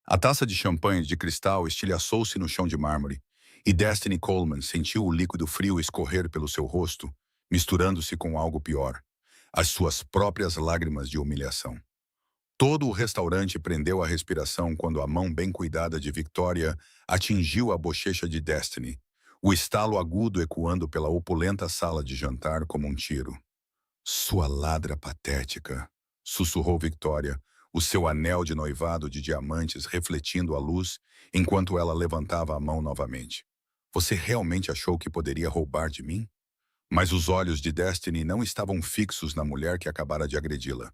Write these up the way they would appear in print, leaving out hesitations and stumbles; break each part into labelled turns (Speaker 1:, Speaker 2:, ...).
Speaker 1: A taça de champanhe de cristal estilhaçou-se no chão de mármore, e Destiny Coleman sentiu o líquido frio escorrer pelo seu rosto, misturando-se com algo pior, as suas próprias lágrimas de humilhação. Todo o restaurante prendeu a respiração quando a mão bem cuidada de Victoria atingiu a bochecha de Destiny, o estalo agudo ecoando pela opulenta sala de jantar como um tiro. Sua ladra patética, sussurrou Victoria, o seu anel de noivado de diamantes refletindo a luz enquanto ela levantava a mão novamente. Você realmente achou que poderia roubar de mim? Mas os olhos de Destiny não estavam fixos na mulher que acabara de agredi-la.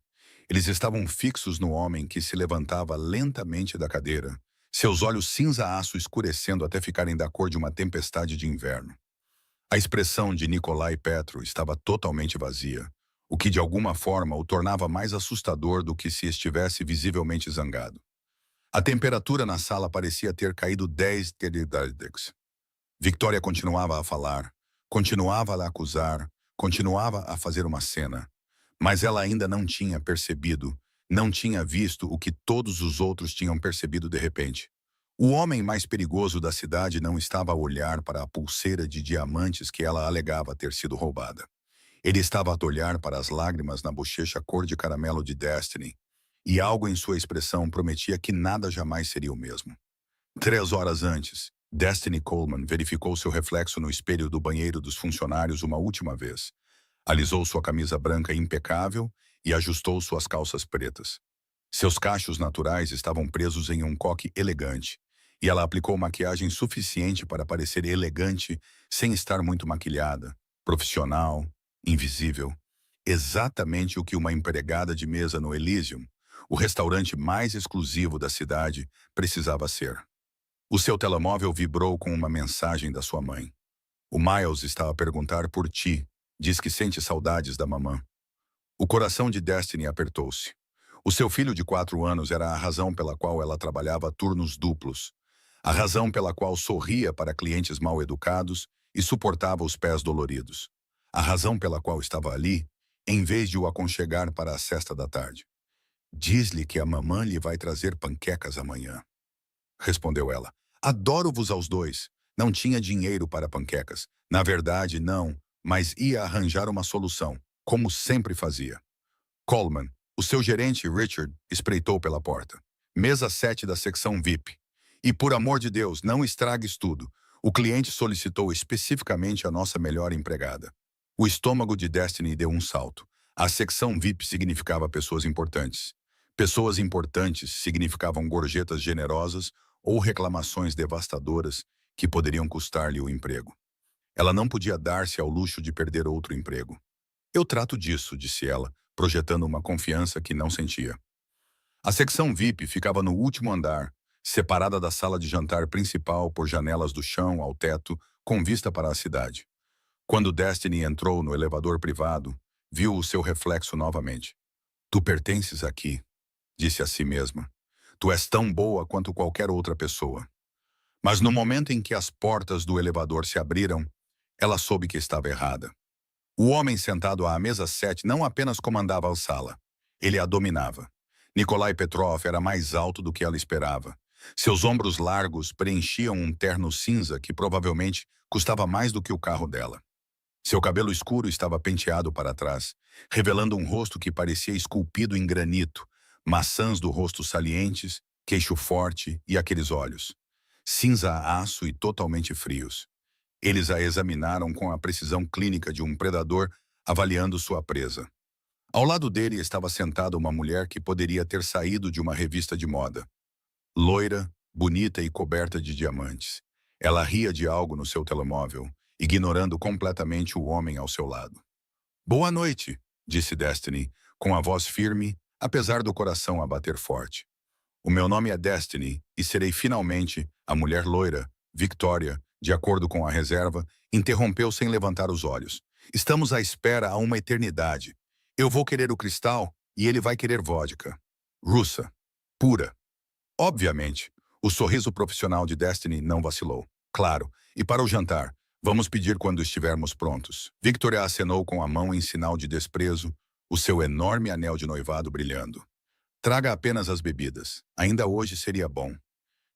Speaker 1: Eles estavam fixos no homem que se levantava lentamente da cadeira, seus olhos cinza-aço escurecendo até ficarem da cor de uma tempestade de inverno. A expressão de Nikolai Petro estava totalmente vazia, o que de alguma forma o tornava mais assustador do que se estivesse visivelmente zangado. A temperatura na sala parecia ter caído 10 graus. Victoria continuava a falar, continuava a acusar, continuava a fazer uma cena. Mas ela ainda não tinha percebido, não tinha visto o que todos os outros tinham percebido de repente. O homem mais perigoso da cidade não estava a olhar para a pulseira de diamantes que ela alegava ter sido roubada. Ele estava a olhar para as lágrimas na bochecha cor de caramelo de Destiny, e algo em sua expressão prometia que nada jamais seria o mesmo. 3 horas antes, Destiny Coleman verificou seu reflexo no espelho do banheiro dos funcionários uma última vez. Alisou sua camisa branca impecável e ajustou suas calças pretas. Seus cachos naturais estavam presos em um coque elegante, e ela aplicou maquiagem suficiente para parecer elegante sem estar muito maquilhada, profissional, invisível. Exatamente o que uma empregada de mesa no Elysium, o restaurante mais exclusivo da cidade, precisava ser. O seu telemóvel vibrou com uma mensagem da sua mãe. O Miles está a perguntar por ti. Diz que sente saudades da mamã. O coração de Destiny apertou-se. O seu filho de 4 anos era a razão pela qual ela trabalhava turnos duplos. A razão pela qual sorria para clientes mal educados e suportava os pés doloridos. A razão pela qual estava ali, em vez de o aconchegar para a cesta da tarde. Diz-lhe que a mamã lhe vai trazer panquecas amanhã. Respondeu ela. Adoro-vos aos dois. Não tinha dinheiro para panquecas. Na verdade, não. Mas ia arranjar uma solução, como sempre fazia. Coleman, o seu gerente Richard, espreitou pela porta. Mesa 7 da secção VIP. E por amor de Deus, não estragues tudo. O cliente solicitou especificamente a nossa melhor empregada. O estômago de Destiny deu um salto. A secção VIP significava pessoas importantes. Pessoas importantes significavam gorjetas generosas ou reclamações devastadoras que poderiam custar-lhe o emprego. Ela não podia dar-se ao luxo de perder outro emprego. Eu trato disso, disse ela, projetando uma confiança que não sentia. A secção VIP ficava no último andar, separada da sala de jantar principal por janelas do chão ao teto, com vista para a cidade. Quando Destiny entrou no elevador privado, viu o seu reflexo novamente. Tu pertences aqui, disse a si mesma. Tu és tão boa quanto qualquer outra pessoa. Mas no momento em que as portas do elevador se abriram, ela soube que estava errada. O homem sentado à mesa 7 não apenas comandava a sala, ele a dominava. Nikolai Petrov era mais alto do que ela esperava. Seus ombros largos preenchiam um terno cinza que provavelmente custava mais do que o carro dela. Seu cabelo escuro estava penteado para trás, revelando um rosto que parecia esculpido em granito, maçãs do rosto salientes, queixo forte e aqueles olhos. Cinza-aço e totalmente frios. Eles a examinaram com a precisão clínica de um predador avaliando sua presa. Ao lado dele estava sentada uma mulher que poderia ter saído de uma revista de moda. Loira, bonita e coberta de diamantes. Ela ria de algo no seu telemóvel, ignorando completamente o homem ao seu lado. Boa noite, disse Destiny, com a voz firme, apesar do coração a bater forte. O meu nome é Destiny e serei finalmente a mulher loira, Victoria, de acordo com a reserva, interrompeu sem levantar os olhos. Estamos à espera há uma eternidade. Eu vou querer o cristal e ele vai querer vodka. Russa. Pura. Obviamente, o sorriso profissional de Destiny não vacilou. Claro, e para o jantar, vamos pedir quando estivermos prontos. Victoria acenou com a mão em sinal de desprezo, o seu enorme anel de noivado brilhando. Traga apenas as bebidas. Ainda hoje seria bom.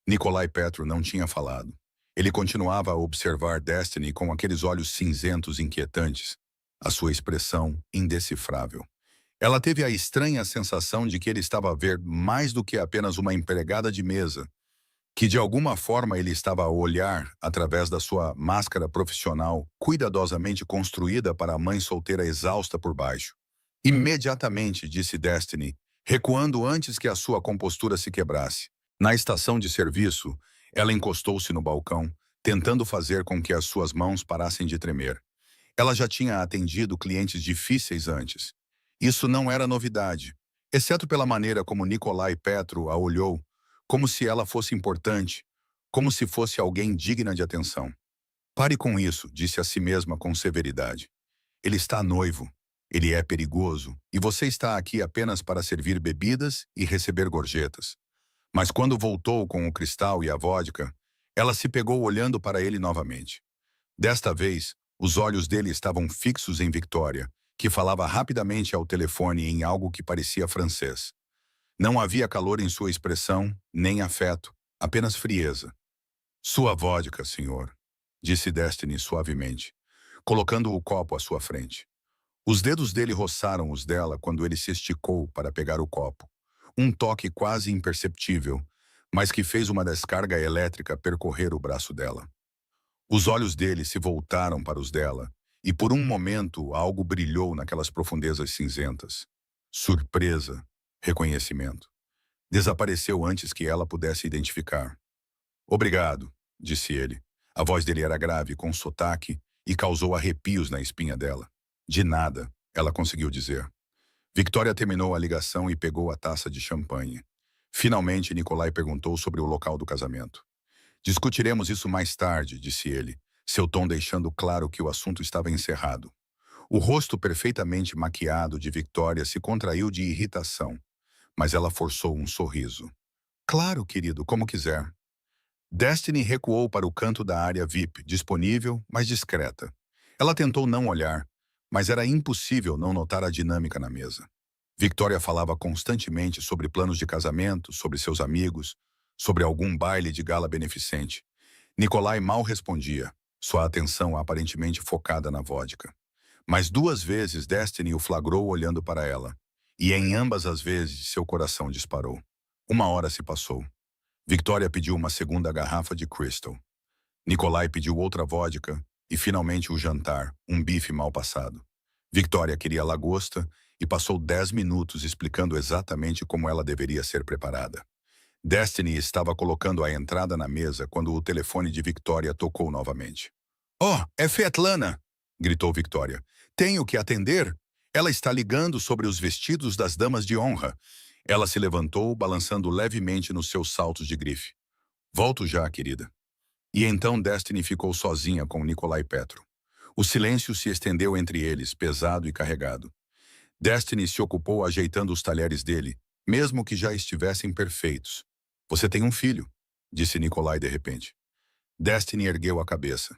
Speaker 1: Nikolai Petro não tinha falado. Ele continuava a observar Destiny com aqueles olhos cinzentos inquietantes, a sua expressão indecifrável. Ela teve a estranha sensação de que ele estava a ver mais do que apenas uma empregada de mesa, que de alguma forma ele estava a olhar através da sua máscara profissional cuidadosamente construída para a mãe solteira exausta por baixo. Imediatamente, disse Destiny, recuando antes que a sua compostura se quebrasse. Na estação de serviço, ela encostou-se no balcão, tentando fazer com que as suas mãos parassem de tremer. Ela já tinha atendido clientes difíceis antes. Isso não era novidade, exceto pela maneira como Nikolai Petro a olhou, como se ela fosse importante, como se fosse alguém digna de atenção. Pare com isso, disse a si mesma com severidade. Ele está noivo, ele é perigoso, e você está aqui apenas para servir bebidas e receber gorjetas. Mas quando voltou com o cristal e a vodka, ela se pegou olhando para ele novamente. Desta vez, os olhos dele estavam fixos em Victoria, que falava rapidamente ao telefone em algo que parecia francês. Não havia calor em sua expressão, nem afeto, apenas frieza. Sua vodka, senhor, disse Destiny suavemente, colocando o copo à sua frente. Os dedos dele roçaram os dela quando ele se esticou para pegar o copo. Um toque quase imperceptível, mas que fez uma descarga elétrica percorrer o braço dela. Os olhos dele se voltaram para os dela, e por um momento algo brilhou naquelas profundezas cinzentas. Surpresa, reconhecimento. Desapareceu antes que ela pudesse identificar. Obrigado, disse ele. A voz dele era grave, com sotaque, e causou arrepios na espinha dela. De nada, ela conseguiu dizer. Victoria terminou a ligação e pegou a taça de champanhe. Finalmente, Nikolai perguntou sobre o local do casamento. Discutiremos isso mais tarde, disse ele, seu tom deixando claro que o assunto estava encerrado. O rosto perfeitamente maquiado de Victoria se contraiu de irritação, mas ela forçou um sorriso. Claro, querido, como quiser. Destiny recuou para o canto da área VIP, disponível, mas discreta. Ela tentou não olhar, mas era impossível não notar a dinâmica na mesa. Victoria falava constantemente sobre planos de casamento, sobre seus amigos, sobre algum baile de gala beneficente. Nikolai mal respondia, sua atenção aparentemente focada na vodka. Mas 2 vezes Destiny o flagrou olhando para ela, e em ambas as vezes seu coração disparou. 1 hora se passou. Victoria pediu uma segunda garrafa de Crystal. Nikolai pediu outra vodka e finalmente o jantar, um bife mal passado. Victoria queria lagosta e passou 10 minutos explicando exatamente como ela deveria ser preparada. Destiny estava colocando a entrada na mesa quando o telefone de Victoria tocou novamente. "Oh, é Svetlana!" gritou Victoria. "Tenho que atender. Ela está ligando sobre os vestidos das damas de honra." Ela se levantou, balançando levemente nos seus saltos de grife. "Volto já, querida." E então Destiny ficou sozinha com Nikolai Petro. O silêncio se estendeu entre eles, pesado e carregado. Destiny se ocupou ajeitando os talheres dele, mesmo que já estivessem perfeitos. "Você tem um filho", disse Nikolai de repente. Destiny ergueu a cabeça.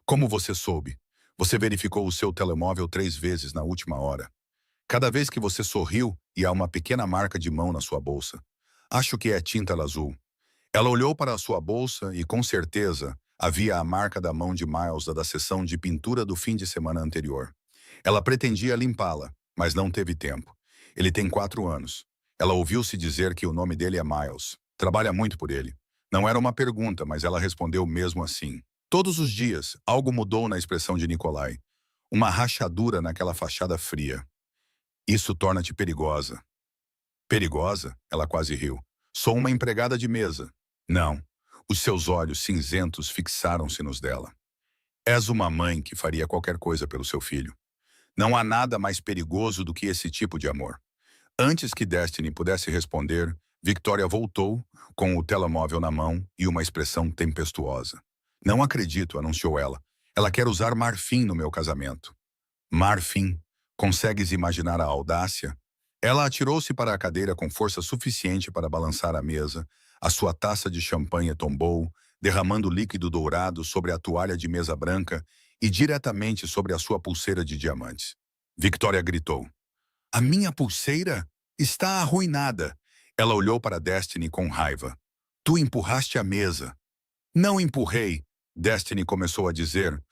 Speaker 1: "Como você soube? Você verificou o seu telemóvel 3 vezes na última hora. Cada vez que você sorriu, e há uma pequena marca de mão na sua bolsa. Acho que é tinta azul." Ela olhou para a sua bolsa e, com certeza, havia a marca da mão de Miles da sessão de pintura do fim de semana anterior. Ela pretendia limpá-la, mas não teve tempo. Ele tem 4 anos. Ela ouviu-se dizer que o nome dele é Miles. Trabalha muito por ele. Não era uma pergunta, mas ela respondeu mesmo assim. Todos os dias, algo mudou na expressão de Nikolai. Uma rachadura naquela fachada fria. "Isso torna-te perigosa." "Perigosa?" Ela quase riu. "Sou uma empregada de mesa." "Não." Os seus olhos cinzentos fixaram-se nos dela. "És uma mãe que faria qualquer coisa pelo seu filho. Não há nada mais perigoso do que esse tipo de amor." Antes que Destiny pudesse responder, Victoria voltou, com o telemóvel na mão e uma expressão tempestuosa. "Não acredito", anunciou ela. "Ela quer usar marfim no meu casamento." "Marfim? Consegues imaginar a audácia?" Ela atirou-se para a cadeira com força suficiente para balançar a mesa. A sua taça de champanhe tombou, derramando líquido dourado sobre a toalha de mesa branca e diretamente sobre a sua pulseira de diamantes. Victoria gritou. "A minha pulseira está arruinada." Ela olhou para Destiny com raiva. Tu empurraste a mesa. Não empurrei, Destiny começou a dizer.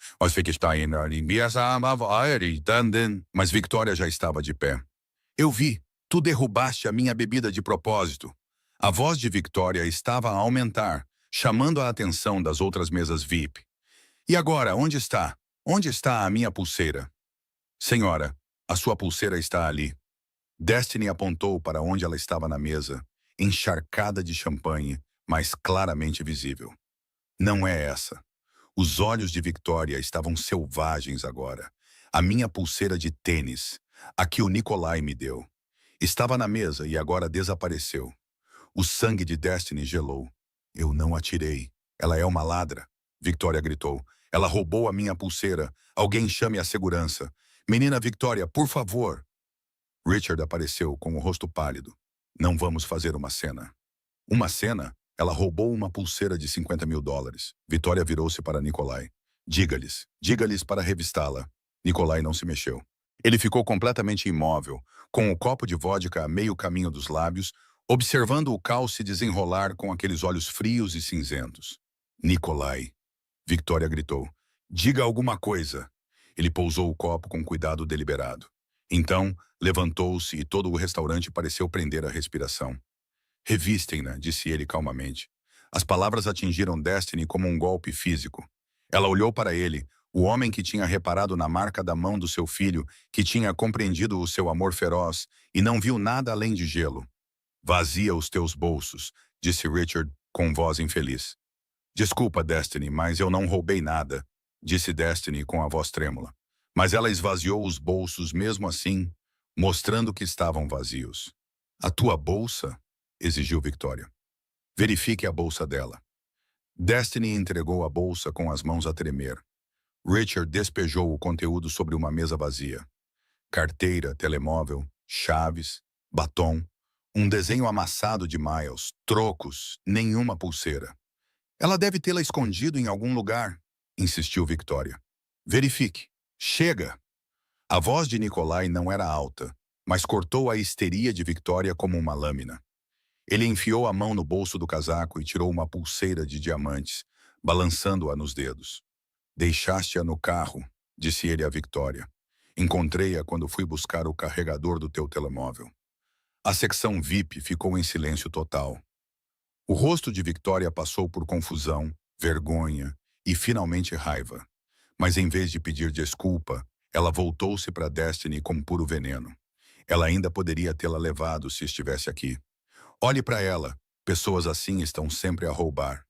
Speaker 1: Mas Victoria já estava de pé. Eu vi. Tu derrubaste a minha bebida de propósito. A voz de Victoria estava a aumentar, chamando a atenção das outras mesas VIP. E agora, onde está? Onde está a minha pulseira? Senhora, a sua pulseira está ali. Destiny apontou para onde ela estava na mesa, encharcada de champanhe, mas claramente visível. Não é essa. Os olhos de Victoria estavam selvagens agora. A minha pulseira de tênis, a que o Nikolai me deu, estava na mesa e agora desapareceu. O sangue de Destiny gelou. Eu não atirei. Ela é uma ladra, Victoria gritou. Ela roubou a minha pulseira. Alguém chame a segurança. Menina Victoria, por favor. Richard apareceu com o rosto pálido. Não vamos fazer uma cena. Uma cena? Ela roubou uma pulseira de $50.000. Victoria virou-se para Nikolai. Diga-lhes para revistá-la. Nikolai não se mexeu. Ele ficou completamente imóvel, com o copo de vodka a meio caminho dos lábios, observando o caos se desenrolar com aqueles olhos frios e cinzentos. Nikolai. Victoria gritou. Diga alguma coisa. Ele pousou o copo com cuidado deliberado. Então, levantou-se e todo o restaurante pareceu prender a respiração. Revistem-na, disse ele calmamente. As palavras atingiram Destiny como um golpe físico. Ela olhou para ele, o homem que tinha reparado na marca da mão do seu filho, que tinha compreendido o seu amor feroz e não viu nada além de gelo. Vazia os teus bolsos, disse Richard com voz infeliz. Desculpa, Destiny, mas eu não roubei nada, disse Destiny com a voz trêmula. Mas ela esvaziou os bolsos mesmo assim, mostrando que estavam vazios. A tua bolsa? Exigiu Victoria. Verifique a bolsa dela. Destiny entregou a bolsa com as mãos a tremer. Richard despejou o conteúdo sobre uma mesa vazia. Carteira, telemóvel, chaves, batom, um desenho amassado de Miles, trocos, nenhuma pulseira. Ela deve tê-la escondido em algum lugar, insistiu Victoria. Verifique. Chega! A voz de Nikolai não era alta, mas cortou a histeria de Victoria como uma lâmina. Ele enfiou a mão no bolso do casaco e tirou uma pulseira de diamantes, balançando-a nos dedos. Deixaste-a no carro, disse ele a Victoria. Encontrei-a quando fui buscar o carregador do teu telemóvel. A secção VIP ficou em silêncio total. O rosto de Victoria passou por confusão, vergonha e, finalmente, raiva. Mas, em vez de pedir desculpa, ela voltou-se para Destiny com puro veneno. Ela ainda poderia tê-la levado se estivesse aqui. Olhe para ela. Pessoas assim estão sempre a roubar.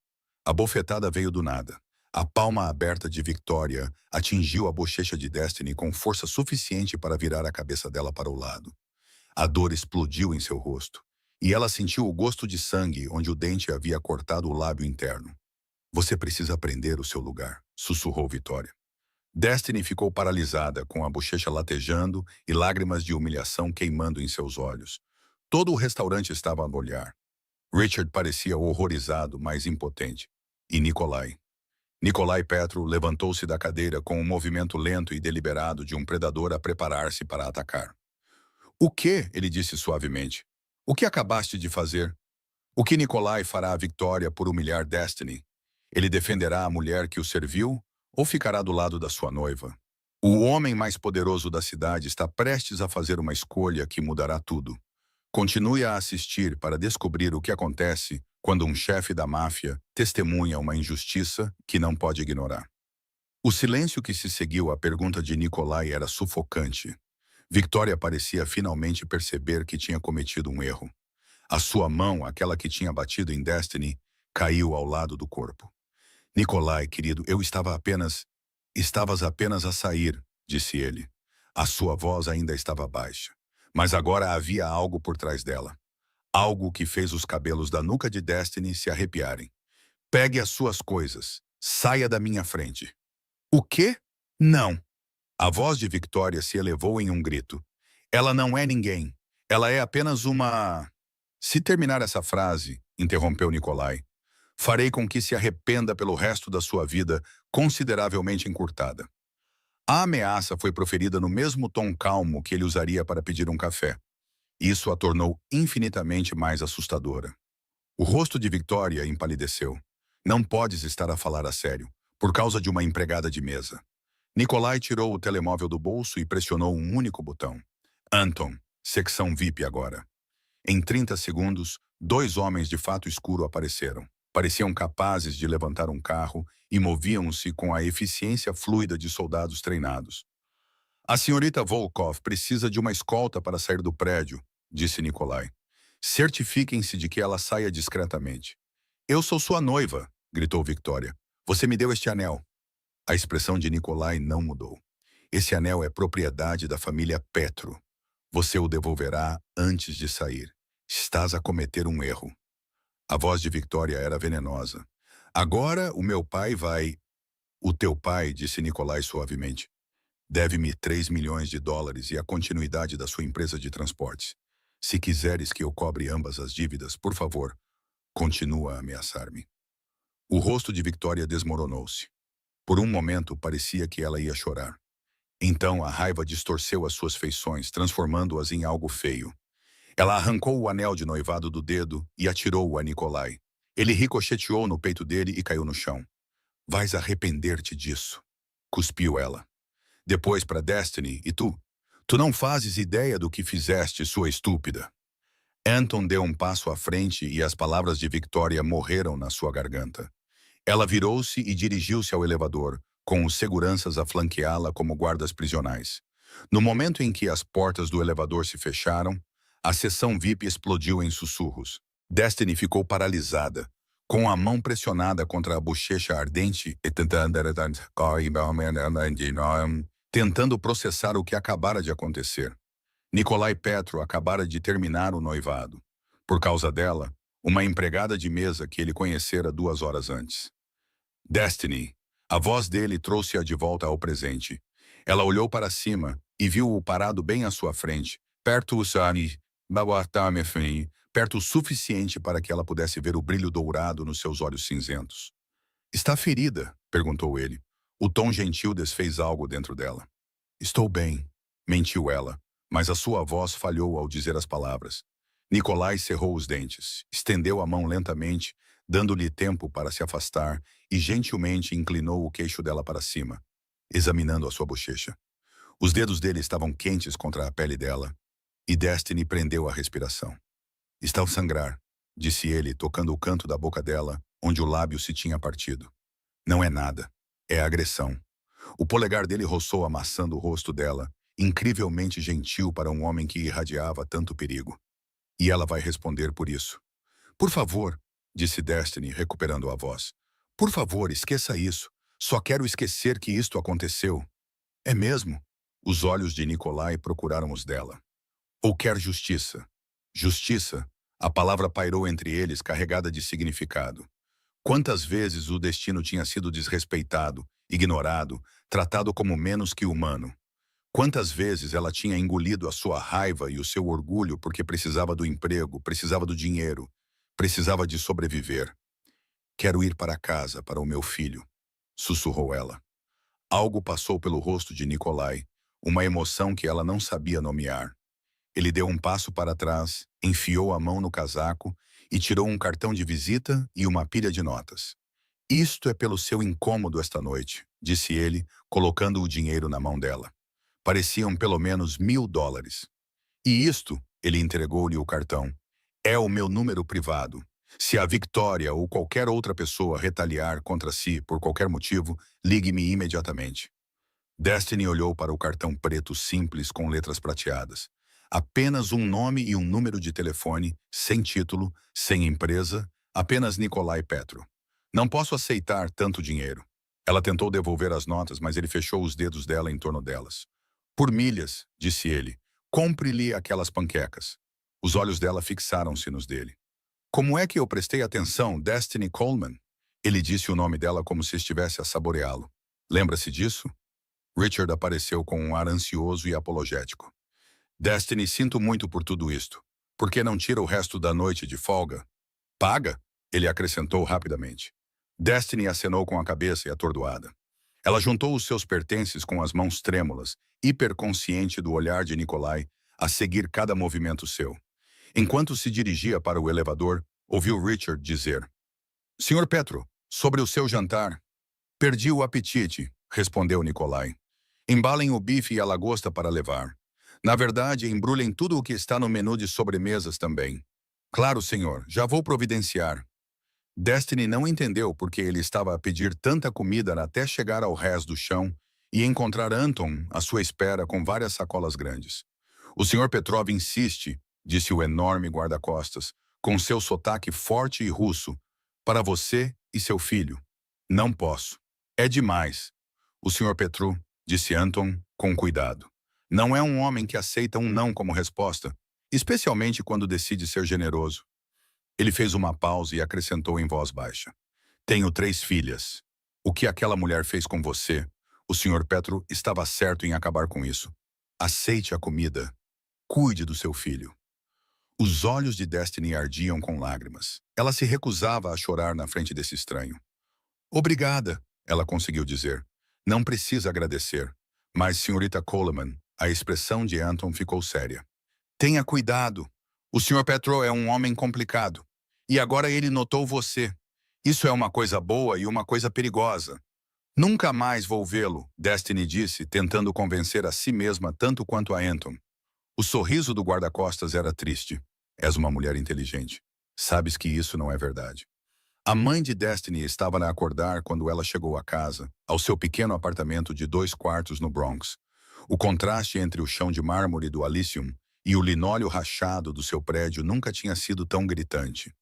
Speaker 1: A bofetada veio do nada. A palma aberta de Victoria atingiu a bochecha de Destiny com força suficiente para virar a cabeça dela para o lado. A dor explodiu em seu rosto, e ela sentiu o gosto de sangue onde o dente havia cortado o lábio interno. Você precisa aprender o seu lugar, sussurrou Victoria. Destiny ficou paralisada, com a bochecha latejando e lágrimas de humilhação queimando em seus olhos. Todo o restaurante estava a olhar. Richard parecia horrorizado, mas impotente. E Nikolai. Nikolai Petro levantou-se da cadeira com um movimento lento e deliberado de um predador a preparar-se para atacar. O que? Ele disse suavemente. O que acabaste de fazer? O que Nikolai fará à Victoria por humilhar Destiny? Ele defenderá a mulher que o serviu ou ficará do lado da sua noiva? O homem mais poderoso da cidade está prestes a fazer uma escolha que mudará tudo. Continue a assistir para descobrir o que acontece quando um chefe da máfia testemunha uma injustiça que não pode ignorar. O silêncio que se seguiu à pergunta de Nikolai era sufocante. Victoria parecia finalmente perceber que tinha cometido um erro. A sua mão, aquela que tinha batido em Destiny, caiu ao lado do corpo. Nikolai, querido, Estavas apenas a sair, disse ele. A sua voz ainda estava baixa. Mas agora havia algo por trás dela. Algo que fez os cabelos da nuca de Destiny se arrepiarem. Pegue as suas coisas. Saia da minha frente. O quê? Não. A voz de Victoria se elevou em um grito. Ela não é ninguém. Ela é apenas uma... Se terminar essa frase, interrompeu Nikolai, farei com que se arrependa pelo resto da sua vida, consideravelmente encurtada. A ameaça foi proferida no mesmo tom calmo que ele usaria para pedir um café. Isso a tornou infinitamente mais assustadora. O rosto de Victoria empalideceu. Não podes estar a falar a sério, por causa de uma empregada de mesa. Nikolai tirou o telemóvel do bolso e pressionou um único botão. Anton, secção VIP agora. Em 30 segundos, 2 homens de fato escuro apareceram. Pareciam capazes de levantar um carro e moviam-se com a eficiência fluida de soldados treinados. A senhorita Volkov precisa de uma escolta para sair do prédio, disse Nikolai. Certifiquem-se de que ela saia discretamente. Eu sou sua noiva, gritou Victoria. Você me deu este anel. A expressão de Nikolai não mudou. Esse anel é propriedade da família Petro. Você o devolverá antes de sair. Estás a cometer um erro. A voz de Victoria era venenosa. Agora o meu pai vai... O teu pai, disse Nikolai suavemente, deve-me 3 milhões de dólares e a continuidade da sua empresa de transportes. Se quiseres que eu cobre ambas as dívidas, por favor, continua a ameaçar-me. O rosto de Victoria desmoronou-se. Por um momento, parecia que ela ia chorar. Então, a raiva distorceu as suas feições, transformando-as em algo feio. Ela arrancou o anel de noivado do dedo e atirou-o a Nikolai. Ele ricocheteou no peito dele e caiu no chão. Vais arrepender-te disso, cuspiu ela. Depois para Destiny, e tu? Tu não fazes ideia do que fizeste, sua estúpida. Anton deu um passo à frente e as palavras de Victoria morreram na sua garganta. Ela virou-se e dirigiu-se ao elevador, com os seguranças a flanqueá-la como guardas prisionais. No momento em que as portas do elevador se fecharam, a sessão VIP explodiu em sussurros. Destiny ficou paralisada, com a mão pressionada contra a bochecha ardente e tentando processar o que acabara de acontecer. Nikolai Petro acabara de terminar o noivado. Por causa dela, uma empregada de mesa que ele conhecera 2 horas antes. Destiny. A voz dele trouxe-a de volta ao presente. Ela olhou para cima e viu-o parado bem à sua frente, perto o suficiente para que ela pudesse ver o brilho dourado nos seus olhos cinzentos. Está ferida? Perguntou ele. O tom gentil desfez algo dentro dela. Estou bem, mentiu ela, mas a sua voz falhou ao dizer as palavras. Nikolai cerrou os dentes, estendeu a mão lentamente, dando-lhe tempo para se afastar, e gentilmente inclinou o queixo dela para cima, examinando a sua bochecha. Os dedos dele estavam quentes contra a pele dela, e Destiny prendeu a respiração. Está a sangrar, disse ele, tocando o canto da boca dela, onde o lábio se tinha partido. Não é nada. É agressão. O polegar dele roçou amassando o rosto dela, incrivelmente gentil para um homem que irradiava tanto perigo. E ela vai responder por isso. Por favor, disse Destiny, recuperando a voz. Por favor, esqueça isso. Só quero esquecer que isto aconteceu. É mesmo? Os olhos de Nikolai procuraram os dela. Ou quer justiça? Justiça? A palavra pairou entre eles, carregada de significado. Quantas vezes o destino tinha sido desrespeitado, ignorado, tratado como menos que humano? Quantas vezes ela tinha engolido a sua raiva e o seu orgulho porque precisava do emprego, precisava do dinheiro, precisava de sobreviver. Quero ir para casa, para o meu filho, sussurrou ela. Algo passou pelo rosto de Nikolai, uma emoção que ela não sabia nomear. Ele deu um passo para trás, enfiou a mão no casaco e tirou um cartão de visita e uma pilha de notas. Isto é pelo seu incômodo esta noite, disse ele, colocando o dinheiro na mão dela. Pareciam pelo menos $1000. E isto, ele entregou-lhe o cartão, é o meu número privado. Se a Victoria ou qualquer outra pessoa retaliar contra si por qualquer motivo, ligue-me imediatamente. Destiny olhou para o cartão preto simples com letras prateadas. Apenas um nome e um número de telefone, sem título, sem empresa, apenas Nikolai Petro. Não posso aceitar tanto dinheiro. Ela tentou devolver as notas, mas ele fechou os dedos dela em torno delas. Por milhas, disse ele, compre-lhe aquelas panquecas. Os olhos dela fixaram-se nos dele. Como é que eu prestei atenção, Destiny Coleman? Ele disse o nome dela como se estivesse a saboreá-lo. Lembra-se disso? Richard apareceu com um ar ansioso e apologético. Destiny, sinto muito por tudo isto. Por que não tira o resto da noite de folga? Paga? Ele acrescentou rapidamente. Destiny acenou com a cabeça e atordoada. Ela juntou os seus pertences com as mãos trêmulas, hiperconsciente do olhar de Nikolai, a seguir cada movimento seu. Enquanto se dirigia para o elevador, ouviu Richard dizer. Senhor Petro, sobre o seu jantar. Perdi o apetite, respondeu Nikolai. Embalem o bife e a lagosta para levar. Na verdade, embrulhem tudo o que está no menu de sobremesas também. Claro, senhor, já vou providenciar. Destiny não entendeu porque ele estava a pedir tanta comida até chegar ao rés do chão e encontrar Anton à sua espera com várias sacolas grandes. O Sr. Petrov insiste, disse o enorme guarda-costas, com seu sotaque forte e russo, para você e seu filho. Não posso. É demais. O Sr. Petru, disse Anton, com cuidado. Não é um homem que aceita um não como resposta, especialmente quando decide ser generoso. Ele fez uma pausa e acrescentou em voz baixa. Tenho 3 filhas. O que aquela mulher fez com você, o Sr. Petro estava certo em acabar com isso. Aceite a comida. Cuide do seu filho. Os olhos de Destiny ardiam com lágrimas. Ela se recusava a chorar na frente desse estranho. Obrigada, ela conseguiu dizer. Não precisa agradecer. Mas, senhorita Coleman, a expressão de Anton ficou séria. Tenha cuidado. O Sr. Petro é um homem complicado. E agora ele notou você. Isso é uma coisa boa e uma coisa perigosa. Nunca mais vou vê-lo, Destiny disse, tentando convencer a si mesma tanto quanto a Anton. O sorriso do guarda-costas era triste. És uma mulher inteligente. Sabes que isso não é verdade. A mãe de Destiny estava a acordar quando ela chegou a casa, ao seu pequeno apartamento de 2 quartos no Bronx. O contraste entre o chão de mármore do Alyceum e o linóleo rachado do seu prédio nunca tinha sido tão gritante.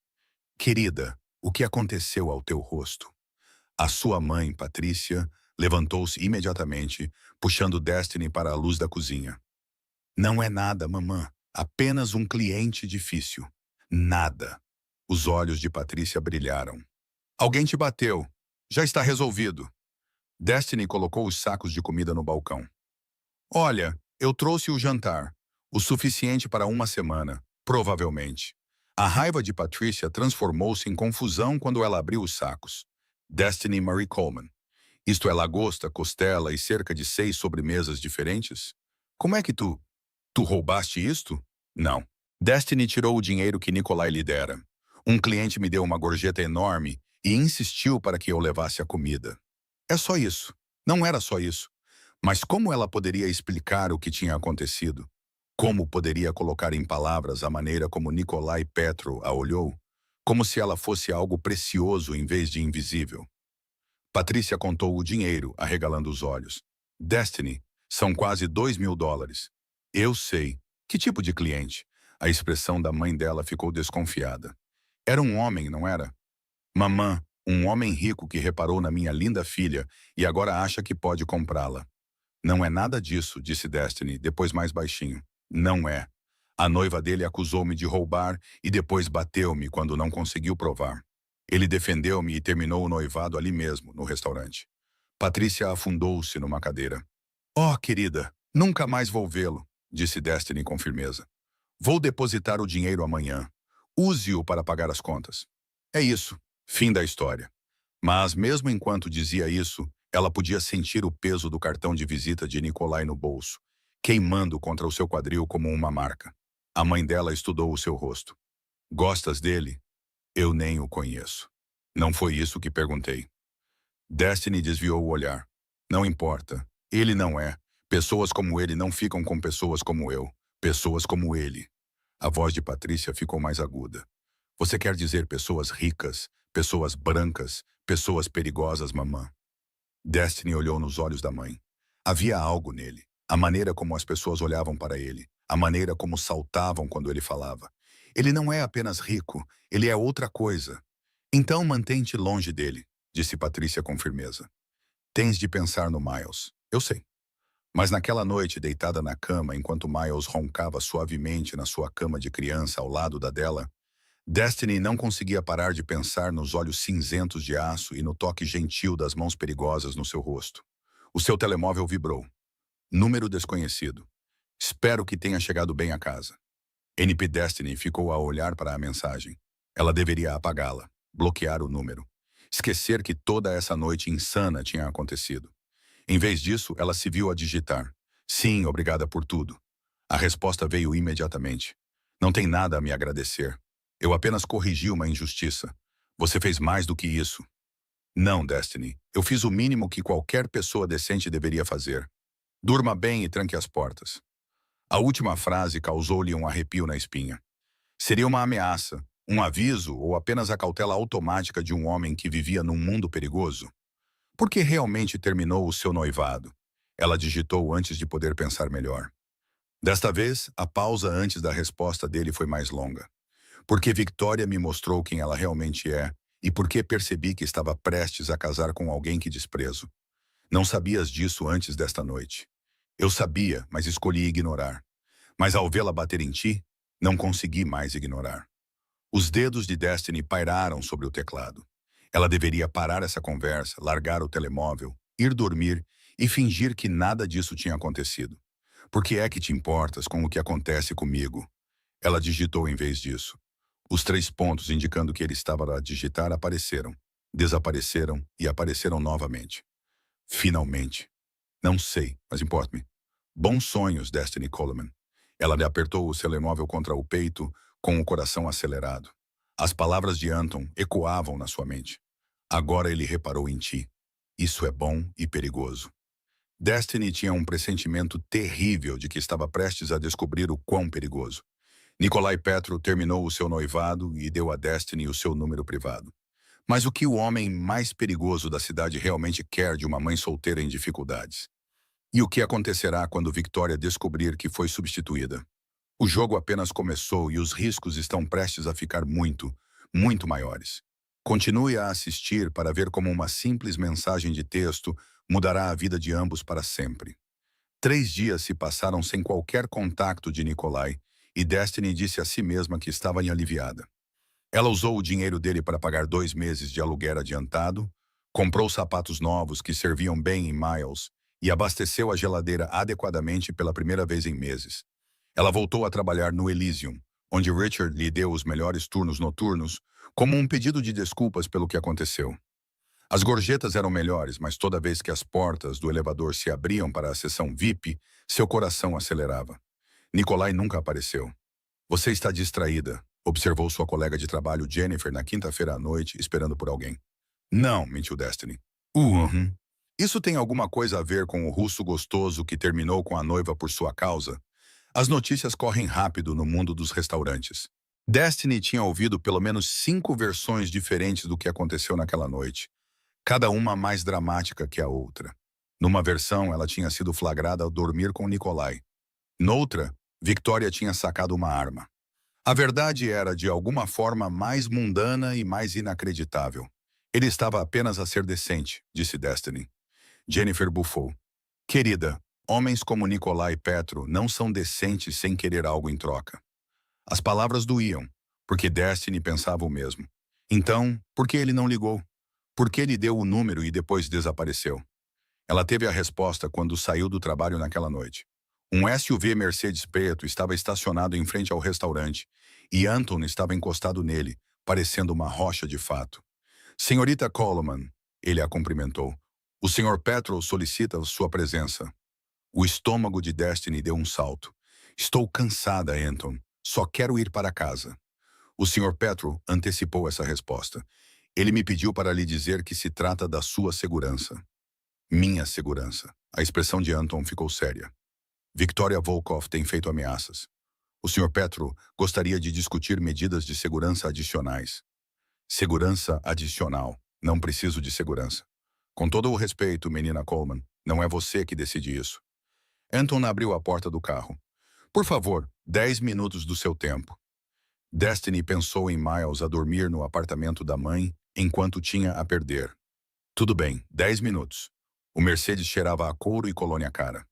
Speaker 1: Querida, o que aconteceu ao teu rosto? A sua mãe, Patrícia, levantou-se imediatamente, puxando Destiny para a luz da cozinha. Não é nada, mamã. Apenas um cliente difícil. Nada. Os olhos de Patrícia brilharam. Alguém te bateu. Já está resolvido. Destiny colocou os sacos de comida no balcão. Olha, eu trouxe o jantar. O suficiente para uma semana, provavelmente. A raiva de Patrícia transformou-se em confusão quando ela abriu os sacos. Destiny Marie Coleman. Isto é lagosta, costela e cerca de 6 sobremesas diferentes? Como é que tu roubaste isto? Não. Destiny tirou o dinheiro que Nikolai lhe dera. Um cliente me deu uma gorjeta enorme e insistiu para que eu levasse a comida. É só isso. Não era só isso. Mas como ela poderia explicar o que tinha acontecido? Como poderia colocar em palavras a maneira como Nikolai Petro a olhou? Como se ela fosse algo precioso em vez de invisível. Patrícia contou o dinheiro, arregalando os olhos. Destiny, são quase $2.000. Eu sei. Que tipo de cliente? A expressão da mãe dela ficou desconfiada. Era um homem, não era? Mamã, um homem rico que reparou na minha linda filha e agora acha que pode comprá-la. Não é nada disso, disse Destiny, depois mais baixinho. Não é. A noiva dele acusou-me de roubar e depois bateu-me quando não conseguiu provar. Ele defendeu-me e terminou o noivado ali mesmo, no restaurante. Patrícia afundou-se numa cadeira. Oh, querida, nunca mais vou vê-lo, disse Destiny com firmeza. Vou depositar o dinheiro amanhã. Use-o para pagar as contas. É isso. Fim da história. Mas, mesmo enquanto dizia isso, ela podia sentir o peso do cartão de visita de Nikolai no bolso, queimando contra o seu quadril como uma marca. A mãe dela estudou o seu rosto. Gostas dele? Eu nem o conheço. Não foi isso que perguntei. Destiny desviou o olhar. Não importa. Ele não é. Pessoas como ele não ficam com pessoas como eu. Pessoas como ele. A voz de Patrícia ficou mais aguda. Você quer dizer pessoas ricas, pessoas brancas, pessoas perigosas, mamã? Destiny olhou nos olhos da mãe. Havia algo nele. A maneira como as pessoas olhavam para ele. A maneira como saltavam quando ele falava. Ele não é apenas rico, ele é outra coisa. Então mantém-te longe dele, disse Patrícia com firmeza. Tens de pensar no Miles. Eu sei. Mas naquela noite, deitada na cama, enquanto Miles roncava suavemente na sua cama de criança ao lado da dela, Destiny não conseguia parar de pensar nos olhos cinzentos de aço e no toque gentil das mãos perigosas no seu rosto. O seu telemóvel vibrou. Número desconhecido. Espero que tenha chegado bem a casa. NP Destiny ficou a olhar para a mensagem. Ela deveria apagá-la, bloquear o número. Esquecer que toda essa noite insana tinha acontecido. Em vez disso, ela se viu a digitar. Sim, obrigada por tudo. A resposta veio imediatamente. Não tem nada a me agradecer. Eu apenas corrigi uma injustiça. Você fez mais do que isso. Não, Destiny. Eu fiz o mínimo que qualquer pessoa decente deveria fazer. Durma bem e tranque as portas. A última frase causou-lhe um arrepio na espinha. Seria uma ameaça, um aviso ou apenas a cautela automática de um homem que vivia num mundo perigoso? Por que realmente terminou o seu noivado? Ela digitou antes de poder pensar melhor. Desta vez, a pausa antes da resposta dele foi mais longa. Porque Victoria me mostrou quem ela realmente é e porque percebi que estava prestes a casar com alguém que desprezo. Não sabias disso antes desta noite. Eu sabia, mas escolhi ignorar. Mas ao vê-la bater em ti, não consegui mais ignorar. Os dedos de Destiny pairaram sobre o teclado. Ela deveria parar essa conversa, largar o telemóvel, ir dormir e fingir que nada disso tinha acontecido. Por que é que te importas com o que acontece comigo? Ela digitou em vez disso. Os 3 pontos indicando que ele estava a digitar apareceram, desapareceram e apareceram novamente. Finalmente. Não sei, mas importa-me. Bons sonhos, Destiny Coleman. Ela lhe apertou o telemóvel contra o peito, com o coração acelerado. As palavras de Anton ecoavam na sua mente. Agora ele reparou em ti. Isso é bom e perigoso. Destiny tinha um pressentimento terrível de que estava prestes a descobrir o quão perigoso. Nikolai Petro terminou o seu noivado e deu a Destiny o seu número privado. Mas o que o homem mais perigoso da cidade realmente quer de uma mãe solteira em dificuldades? E o que acontecerá quando Victoria descobrir que foi substituída? O jogo apenas começou e os riscos estão prestes a ficar muito, muito maiores. Continue a assistir para ver como uma simples mensagem de texto mudará a vida de ambos para sempre. 3 dias se passaram sem qualquer contato de Nikolai e Destiny disse a si mesma que estava aliviada. Ela usou o dinheiro dele para pagar 2 meses de aluguer adiantado, comprou sapatos novos que serviam bem em Miles e abasteceu a geladeira adequadamente pela primeira vez em meses. Ela voltou a trabalhar no Elysium, onde Richard lhe deu os melhores turnos noturnos, como um pedido de desculpas pelo que aconteceu. As gorjetas eram melhores, mas toda vez que as portas do elevador se abriam para a seção VIP, seu coração acelerava. Nikolai nunca apareceu. Você está distraída, observou sua colega de trabalho Jennifer na quinta-feira à noite, esperando por alguém. Não, mentiu Destiny. Uhum. Isso tem alguma coisa a ver com o russo gostoso que terminou com a noiva por sua causa? As notícias correm rápido no mundo dos restaurantes. Destiny tinha ouvido pelo menos 5 versões diferentes do que aconteceu naquela noite, cada uma mais dramática que a outra. Numa versão, ela tinha sido flagrada ao dormir com Nikolai. Noutra, Victoria tinha sacado uma arma. A verdade era, de alguma forma, mais mundana e mais inacreditável. Ele estava apenas a ser decente, disse Destiny. Jennifer bufou. Querida, homens como Nikolai Petro não são decentes sem querer algo em troca. As palavras doíam, porque Destiny pensava o mesmo. Então, por que ele não ligou? Por que ele deu o número e depois desapareceu? Ela teve a resposta quando saiu do trabalho naquela noite. Um SUV Mercedes preto estava estacionado em frente ao restaurante e Anton estava encostado nele, parecendo uma rocha de fato. Senhorita Coleman, ele a cumprimentou. O Sr. Petro solicita sua presença. O estômago de Destiny deu um salto. Estou cansada, Anton. Só quero ir para casa. O Sr. Petro antecipou essa resposta. Ele me pediu para lhe dizer que se trata da sua segurança. Minha segurança. A expressão de Anton ficou séria. Victoria Volkov tem feito ameaças. O Sr. Petro gostaria de discutir medidas de segurança adicionais. Segurança adicional. Não preciso de segurança. Com todo o respeito, menina Coleman, não é você que decide isso. Anton abriu a porta do carro. Por favor, 10 minutos do seu tempo. Destiny pensou em Miles a dormir no apartamento da mãe enquanto tinha a perder. Tudo bem, 10 minutos. O Mercedes cheirava a couro e colônia cara.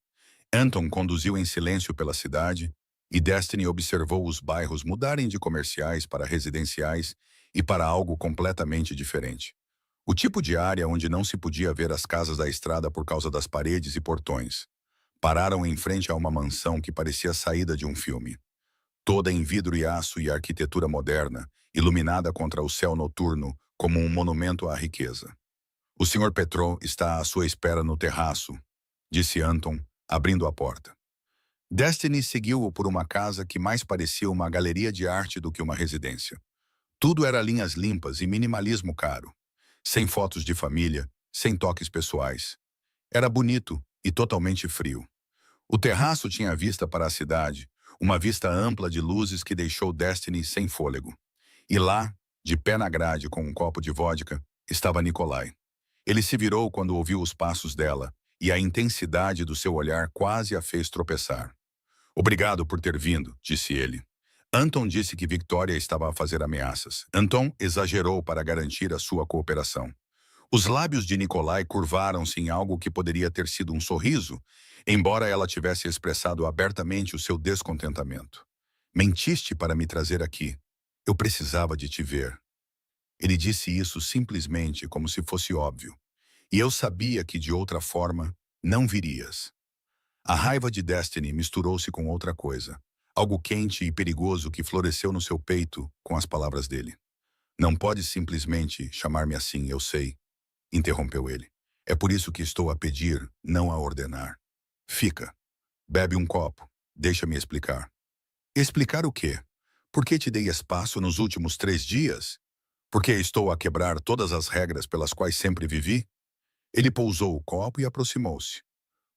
Speaker 1: Anton conduziu em silêncio pela cidade e Destiny observou os bairros mudarem de comerciais para residenciais e para algo completamente diferente. O tipo de área onde não se podia ver as casas da estrada por causa das paredes e portões. Pararam em frente a uma mansão que parecia saída de um filme. Toda em vidro e aço e arquitetura moderna, iluminada contra o céu noturno como um monumento à riqueza. O Sr. Petro está à sua espera no terraço, disse Anton, abrindo a porta. Destiny seguiu-o por uma casa que mais parecia uma galeria de arte do que uma residência. Tudo era linhas limpas e minimalismo caro. Sem fotos de família, sem toques pessoais. Era bonito e totalmente frio. O terraço tinha vista para a cidade, uma vista ampla de luzes que deixou Destiny sem fôlego. E lá, de pé na grade com um copo de vodka, estava Nikolai. Ele se virou quando ouviu os passos dela, e a intensidade do seu olhar quase a fez tropeçar. Obrigado por ter vindo, disse ele. Anton disse que Victoria estava a fazer ameaças. Anton exagerou para garantir a sua cooperação. Os lábios de Nikolai curvaram-se em algo que poderia ter sido um sorriso, embora ela tivesse expressado abertamente o seu descontentamento. Mentiste para me trazer aqui. Eu precisava de te ver. Ele disse isso simplesmente como se fosse óbvio. E eu sabia que de outra forma não virias. A raiva de Destiny misturou-se com outra coisa. Algo quente e perigoso que floresceu no seu peito com as palavras dele. Não pode simplesmente chamar-me assim, eu sei. Interrompeu ele. É por isso que estou a pedir, não a ordenar. Fica. Bebe um copo. Deixa-me explicar. Explicar o quê? Por que te dei espaço nos últimos 3 dias? Porque estou a quebrar todas as regras pelas quais sempre vivi? Ele pousou o copo e aproximou-se.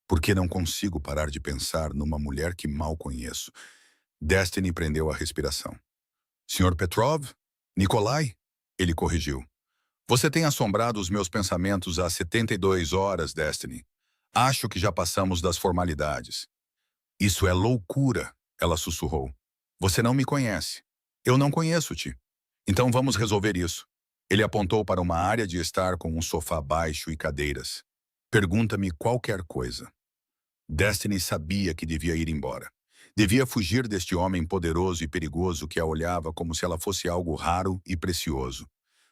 Speaker 1: Porque não consigo parar de pensar numa mulher que mal conheço. Destiny prendeu a respiração. Senhor Petrov? Nikolai? Ele corrigiu. Você tem assombrado os meus pensamentos há 72 horas, Destiny. Acho que já passamos das formalidades. Isso é loucura, ela sussurrou. Você não me conhece. Eu não conheço-te. Então vamos resolver isso. Ele apontou para uma área de estar com um sofá baixo e cadeiras. Pergunta-me qualquer coisa. Destiny sabia que devia ir embora. Devia fugir deste homem poderoso e perigoso que a olhava como se ela fosse algo raro e precioso.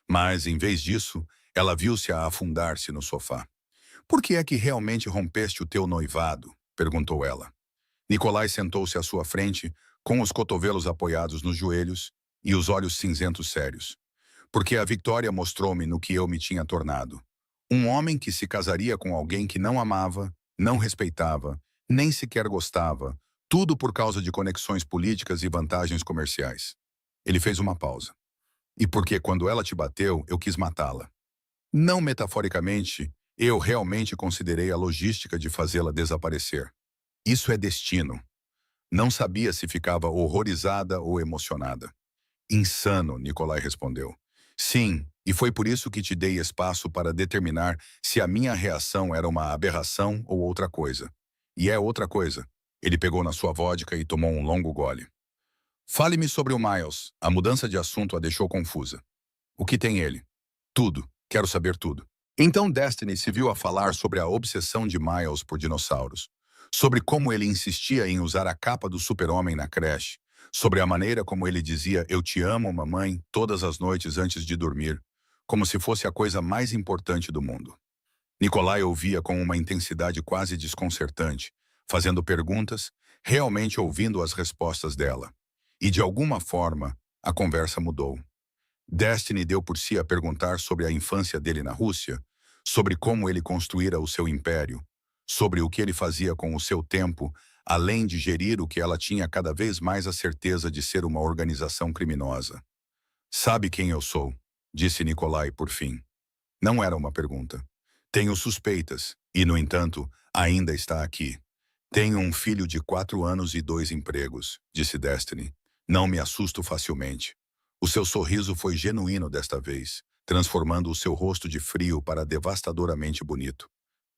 Speaker 1: Mas, em vez disso, ela viu-se a afundar-se no sofá. Por que é que realmente rompeste o teu noivado? Perguntou ela. Nikolai sentou-se à sua frente, com os cotovelos apoiados nos joelhos e os olhos cinzentos sérios. Porque a Victoria mostrou-me no que eu me tinha tornado. Um homem que se casaria com alguém que não amava, não respeitava, nem sequer gostava, tudo por causa de conexões políticas e vantagens comerciais. Ele fez uma pausa. E porque quando ela te bateu, eu quis matá-la. Não metaforicamente, eu realmente considerei a logística de fazê-la desaparecer. Isso é destino. Não sabia se ficava horrorizada ou emocionada. Insano, Nikolai respondeu. Sim, e foi por isso que te dei espaço para determinar se a minha reação era uma aberração ou outra coisa. E é outra coisa. Ele pegou na sua vodka e tomou um longo gole. Fale-me sobre o Miles. A mudança de assunto a deixou confusa. O que tem ele? Tudo. Quero saber tudo. Então Destiny se viu a falar sobre a obsessão de Miles por dinossauros. Sobre como ele insistia em usar a capa do super-homem na creche. Sobre a maneira como ele dizia "eu te amo, mamãe" todas as noites antes de dormir. Como se fosse a coisa mais importante do mundo. Nikolai ouvia com uma intensidade quase desconcertante, fazendo perguntas, realmente ouvindo as respostas dela. E de alguma forma, a conversa mudou. Destiny deu por si a perguntar sobre a infância dele na Rússia, sobre como ele construíra o seu império, sobre o que ele fazia com o seu tempo, além de gerir o que ela tinha cada vez mais a certeza de ser uma organização criminosa. Sabe quem eu sou? Disse Nikolai por fim. Não era uma pergunta. Tenho suspeitas, e, no entanto, ainda está aqui. Tenho um filho de 4 anos e 2 empregos, disse Destiny. Não me assusto facilmente. O seu sorriso foi genuíno desta vez, transformando o seu rosto de frio para devastadoramente bonito.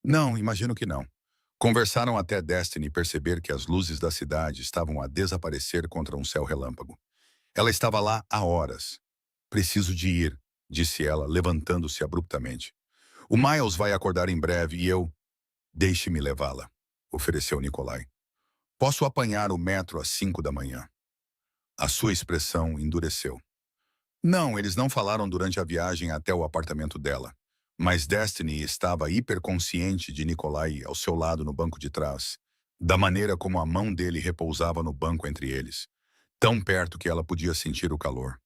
Speaker 1: Não, imagino que não. Conversaram até Destiny perceber que as luzes da cidade estavam a desaparecer contra um céu relâmpago. Ela estava lá há horas. Preciso de ir, disse ela, levantando-se abruptamente. O Miles vai acordar em breve e eu... Deixe-me levá-la, ofereceu Nikolai. Posso apanhar o metro às 5 da manhã. A sua expressão endureceu. Não, eles não falaram durante a viagem até o apartamento dela. Mas Destiny estava hiperconsciente de Nikolai ao seu lado no banco de trás, da maneira como a mão dele repousava no banco entre eles, tão perto que ela podia sentir o calor.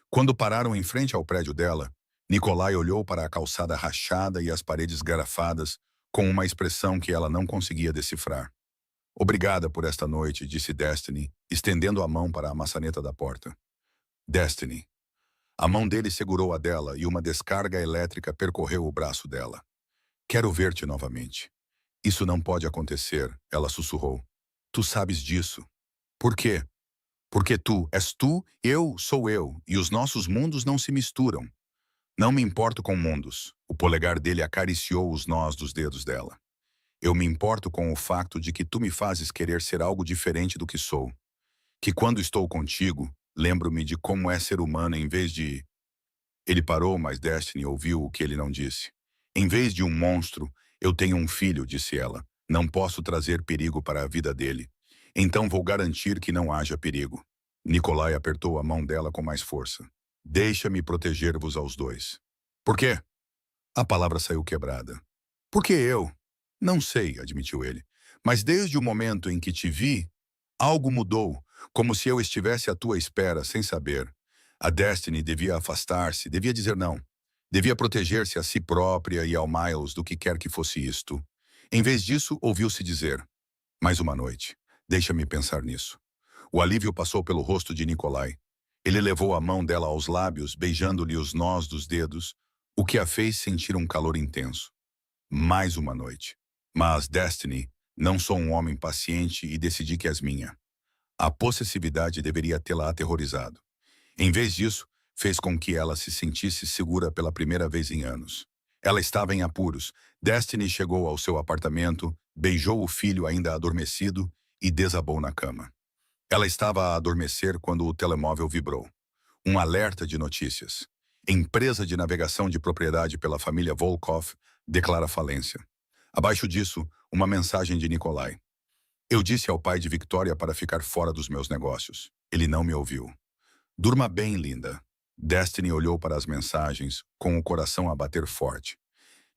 Speaker 1: Quando pararam em frente ao prédio dela, Nikolai olhou para a calçada rachada e as paredes garafadas com uma expressão que ela não conseguia decifrar. Obrigada por esta noite, disse Destiny, estendendo a mão para a maçaneta da porta. Destiny. A mão dele segurou a dela e uma descarga elétrica percorreu o braço dela. Quero ver-te novamente. Isso não pode acontecer, ela sussurrou. Tu sabes disso. Por quê? Porque tu és tu, eu sou eu, e os nossos mundos não se misturam. Não me importo com mundos. O polegar dele acariciou os nós dos dedos dela. Eu me importo com o facto de que tu me fazes querer ser algo diferente do que sou. Que quando estou contigo, lembro-me de como é ser humano em vez de... Ele parou, mas Destiny ouviu o que ele não disse. Em vez de um monstro, eu tenho um filho, disse ela. Não posso trazer perigo para a vida dele. Então vou garantir que não haja perigo. Nikolai apertou a mão dela com mais força. Deixa-me proteger-vos aos dois. Por quê? A palavra saiu quebrada. Por que eu? Não sei, admitiu ele. Mas desde o momento em que te vi, algo mudou, como se eu estivesse à tua espera, sem saber. A Destiny devia afastar-se, devia dizer não. Devia proteger-se a si própria e ao Miles do que quer que fosse isto. Em vez disso, ouviu-se dizer, mais uma noite. Deixa-me pensar nisso. O alívio passou pelo rosto de Nikolai. Ele levou a mão dela aos lábios, beijando-lhe os nós dos dedos, o que a fez sentir um calor intenso. Mais uma noite. Mas, Destiny, não sou um homem paciente e decidi que és minha. A possessividade deveria tê-la aterrorizado. Em vez disso, fez com que ela se sentisse segura pela primeira vez em anos. Ela estava em apuros. Destiny chegou ao seu apartamento, beijou o filho ainda adormecido e desabou na cama. Ela estava a adormecer quando o telemóvel vibrou. Um alerta de notícias. Empresa de navegação de propriedade pela família Volkov declara falência. Abaixo disso, uma mensagem de Nikolai. Eu disse ao pai de Victoria para ficar fora dos meus negócios. Ele não me ouviu. Durma bem, linda. Destiny olhou para as mensagens, com o coração a bater forte.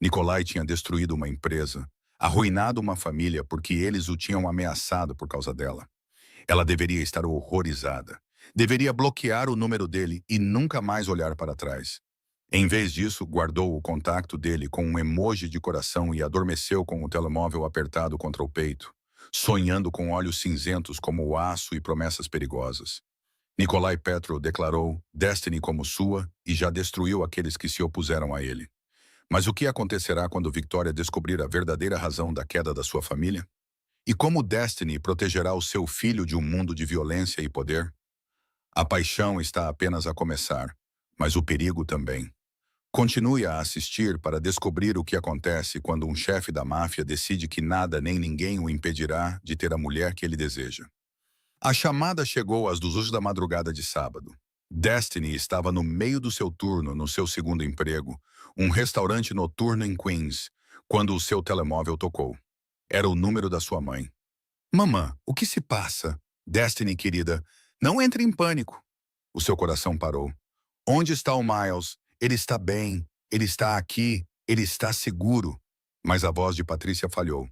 Speaker 1: Nikolai tinha destruído uma empresa, arruinado uma família porque eles o tinham ameaçado por causa dela. Ela deveria estar horrorizada. Deveria bloquear o número dele e nunca mais olhar para trás. Em vez disso, guardou o contato dele com um emoji de coração e adormeceu com o telemóvel apertado contra o peito, sonhando com olhos cinzentos como o aço e promessas perigosas. Nikolai Petro declarou Destiny como sua e já destruiu aqueles que se opuseram a ele. Mas o que acontecerá quando Victoria descobrir a verdadeira razão da queda da sua família? E como Destiny protegerá o seu filho de um mundo de violência e poder? A paixão está apenas a começar, mas o perigo também. Continue a assistir para descobrir o que acontece quando um chefe da máfia decide que nada nem ninguém o impedirá de ter a mulher que ele deseja. A chamada chegou às 2 da madrugada de sábado. Destiny estava no meio do seu turno no seu segundo emprego, um restaurante noturno em Queens, quando o seu telemóvel tocou. Era o número da sua mãe. Mamã, o que se passa? Destiny, querida, não entre em pânico. O seu coração parou. Onde está o Miles? Ele está bem. Ele está aqui. Ele está seguro. Mas a voz de Patrícia falhou.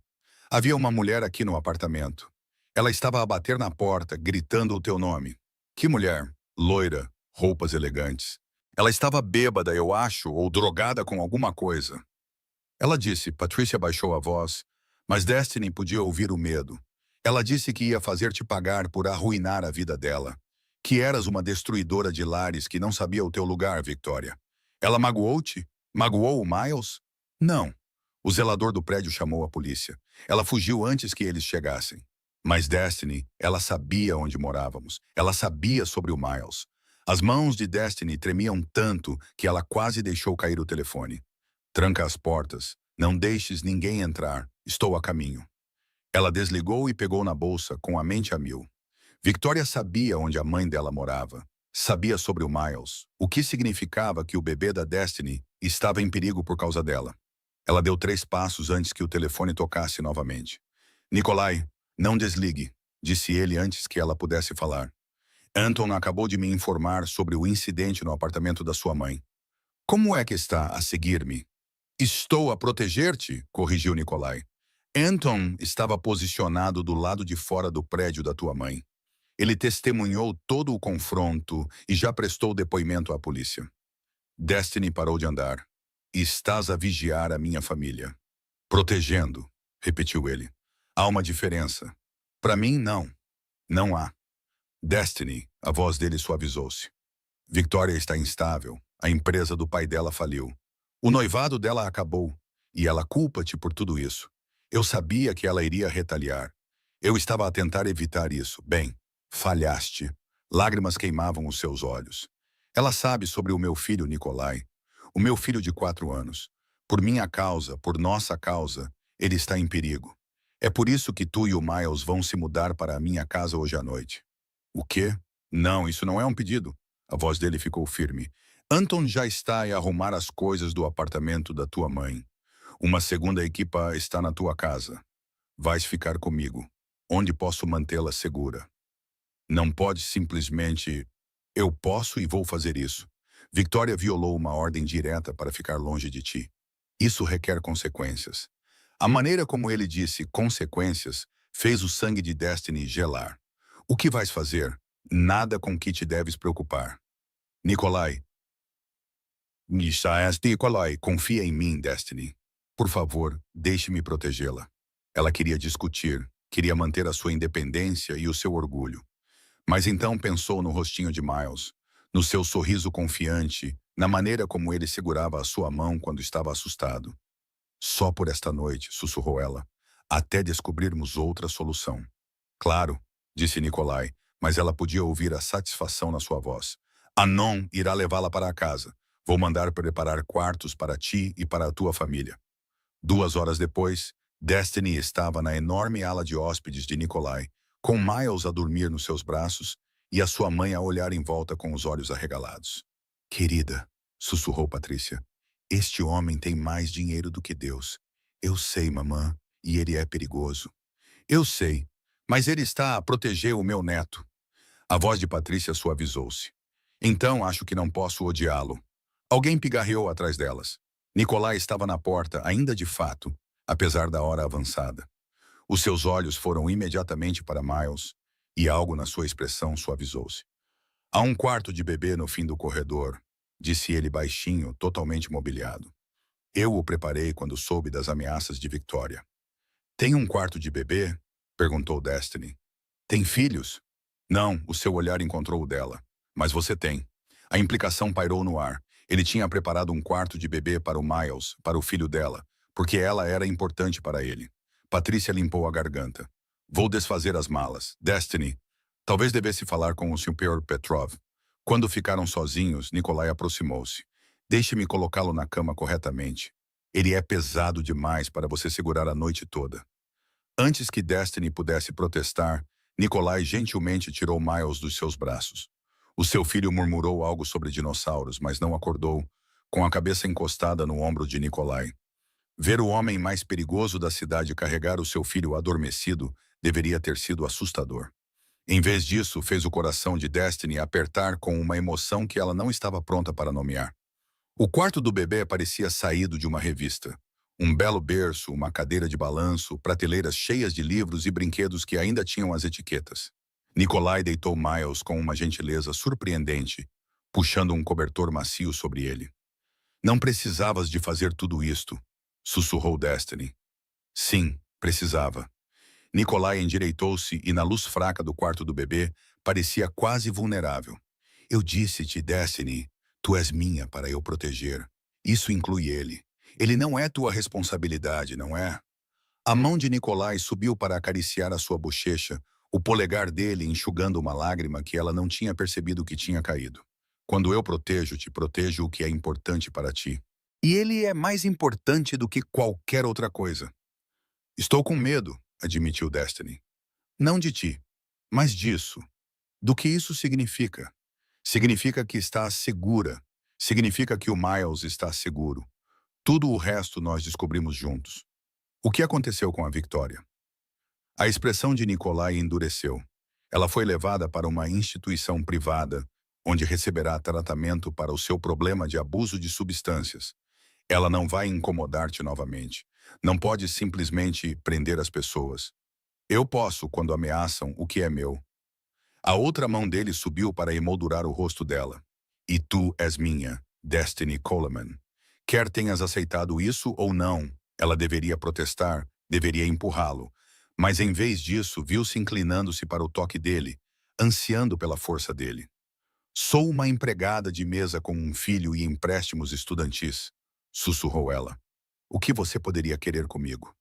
Speaker 1: Havia uma mulher aqui no apartamento. Ela estava a bater na porta, gritando o teu nome. Que mulher? Loira, roupas elegantes. Ela estava bêbada, eu acho, ou drogada com alguma coisa. Ela disse, Patrícia baixou a voz, mas Destiny podia ouvir o medo. Ela disse que ia fazer-te pagar por arruinar a vida dela. Que eras uma destruidora de lares que não sabia o teu lugar, Victoria. Ela magoou-te? Magoou o Miles? Não. O zelador do prédio chamou a polícia. Ela fugiu antes que eles chegassem. Mas Destiny, ela sabia onde morávamos. Ela sabia sobre o Miles. As mãos de Destiny tremiam tanto que ela quase deixou cair o telefone. Tranca as portas. Não deixes ninguém entrar. Estou a caminho. Ela desligou e pegou na bolsa, com a mente a mil. Victoria sabia onde a mãe dela morava. Sabia sobre o Miles, o que significava que o bebê da Destiny estava em perigo por causa dela. Ela deu 3 passos antes que o telefone tocasse novamente. Nikolai, não desligue, disse ele antes que ela pudesse falar. Anton acabou de me informar sobre o incidente no apartamento da sua mãe. Como é que está a seguir-me? Estou a proteger-te, corrigiu Nikolai. Anton estava posicionado do lado de fora do prédio da tua mãe. Ele testemunhou todo o confronto e já prestou depoimento à polícia. Destiny parou de andar. Estás a vigiar a minha família. Protegendo, repetiu ele. Há uma diferença. Para mim, não. Não há. Destiny, a voz dele suavizou-se. Victoria está instável. A empresa do pai dela faliu. O noivado dela acabou. E ela culpa-te por tudo isso. Eu sabia que ela iria retaliar. Eu estava a tentar evitar isso. Bem, falhaste. Lágrimas queimavam os seus olhos. Ela sabe sobre o meu filho Nikolai. O meu filho de 4 anos. Por minha causa, por nossa causa, ele está em perigo. É por isso que tu e o Miles vão se mudar para a minha casa hoje à noite. O quê? Não, isso não é um pedido. A voz dele ficou firme. Anton já está a arrumar as coisas do apartamento da tua mãe. Uma segunda equipa está na tua casa. Vais ficar comigo. Onde posso mantê-la segura? Não pode simplesmente... Eu posso e vou fazer isso. Victoria violou uma ordem direta para ficar longe de ti. Isso requer consequências. A maneira como ele disse consequências fez o sangue de Destiny gelar. O que vais fazer? Nada com que te deves preocupar. Nikolai. Nikolai, confia em mim, Destiny. Por favor, deixe-me protegê-la. Ela queria discutir, queria manter a sua independência e o seu orgulho. Mas então pensou no rostinho de Miles, no seu sorriso confiante, na maneira como ele segurava a sua mão quando estava assustado. Só por esta noite, sussurrou ela, até descobrirmos outra solução. Claro, disse Nikolai, mas ela podia ouvir a satisfação na sua voz. Anon irá levá-la para a casa. Vou mandar preparar quartos para ti e para a tua família. 2 horas depois, Destiny estava na enorme ala de hóspedes de Nikolai, com Miles a dormir nos seus braços e a sua mãe a olhar em volta com os olhos arregalados. Querida, sussurrou Patrícia, este homem tem mais dinheiro do que Deus. Eu sei, mamã, e ele é perigoso. Eu sei, mas ele está a proteger o meu neto. A voz de Patrícia suavizou-se. Então acho que não posso odiá-lo. Alguém pigarreou atrás delas. Nikolai estava na porta, ainda de fato, apesar da hora avançada. Os seus olhos foram imediatamente para Miles, e algo na sua expressão suavizou-se. Há um quarto de bebê no fim do corredor, disse ele baixinho, totalmente mobiliado. Eu o preparei quando soube das ameaças de Victoria. Tem um quarto de bebê? Perguntou Destiny. Tem filhos? Não, o seu olhar encontrou o dela. Mas você tem. A implicação pairou no ar. Ele tinha preparado um quarto de bebê para o Miles, para o filho dela, porque ela era importante para ele. Patrícia limpou a garganta. Vou desfazer as malas. Destiny. Talvez devesse falar com o Sr. Petrov. Quando ficaram sozinhos, Nikolai aproximou-se. Deixe-me colocá-lo na cama corretamente. Ele é pesado demais para você segurar a noite toda. Antes que Destiny pudesse protestar, Nikolai gentilmente tirou Miles dos seus braços. O seu filho murmurou algo sobre dinossauros, mas não acordou, com a cabeça encostada no ombro de Nikolai. Ver o homem mais perigoso da cidade carregar o seu filho adormecido deveria ter sido assustador. Em vez disso, fez o coração de Destiny apertar com uma emoção que ela não estava pronta para nomear. O quarto do bebê parecia saído de uma revista. Um belo berço, uma cadeira de balanço, prateleiras cheias de livros e brinquedos que ainda tinham as etiquetas. Nikolai deitou Miles com uma gentileza surpreendente, puxando um cobertor macio sobre ele. Não precisavas de fazer tudo isto, sussurrou Destiny. Sim, precisava. Nikolai endireitou-se e, na luz fraca do quarto do bebê, parecia quase vulnerável. Eu disse-te, Destiny, tu és minha para eu proteger. Isso inclui ele. Ele não é tua responsabilidade, não é? A mão de Nikolai subiu para acariciar a sua bochecha, o polegar dele enxugando uma lágrima que ela não tinha percebido que tinha caído. Quando eu protejo-te, protejo o que é importante para ti. E ele é mais importante do que qualquer outra coisa. Estou com medo, admitiu Destiny. Não de ti, mas disso. Do que isso significa? Significa que estás segura. Significa que o Miles está seguro. Tudo o resto nós descobrimos juntos. O que aconteceu com a Victoria? A expressão de Nikolai endureceu. Ela foi levada para uma instituição privada, onde receberá tratamento para o seu problema de abuso de substâncias. Ela não vai incomodar-te novamente. Não pode simplesmente prender as pessoas. Eu posso quando ameaçam o que é meu. A outra mão dele subiu para emoldurar o rosto dela. E tu és minha, Destiny Coleman. Quer tenhas aceitado isso ou não, ela deveria protestar, deveria empurrá-lo. Mas em vez disso, viu-se inclinando-se para o toque dele, ansiando pela força dele. Sou uma empregada de mesa com um filho e empréstimos estudantis, sussurrou ela. O que você poderia querer comigo?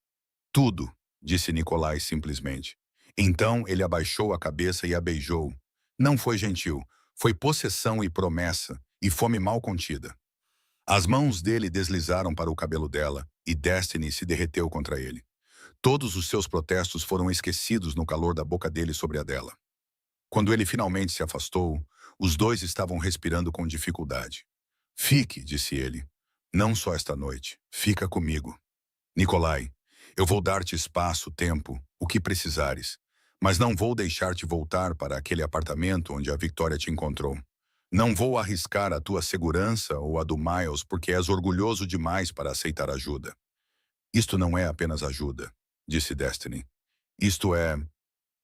Speaker 1: Tudo, disse Nicolai simplesmente. Então ele abaixou a cabeça e a beijou. Não foi gentil, foi possessão e promessa, e fome mal contida. As mãos dele deslizaram para o cabelo dela, e Destiny se derreteu contra ele. Todos os seus protestos foram esquecidos no calor da boca dele sobre a dela. Quando ele finalmente se afastou, os dois estavam respirando com dificuldade. Fique, disse ele. Não só esta noite. Fica comigo. Nicolai, eu vou dar-te espaço, tempo, o que precisares. Mas não vou deixar-te voltar para aquele apartamento onde a Victoria te encontrou. Não vou arriscar a tua segurança ou a do Miles porque és orgulhoso demais para aceitar ajuda. Isto não é apenas ajuda, disse Destiny. Isto é...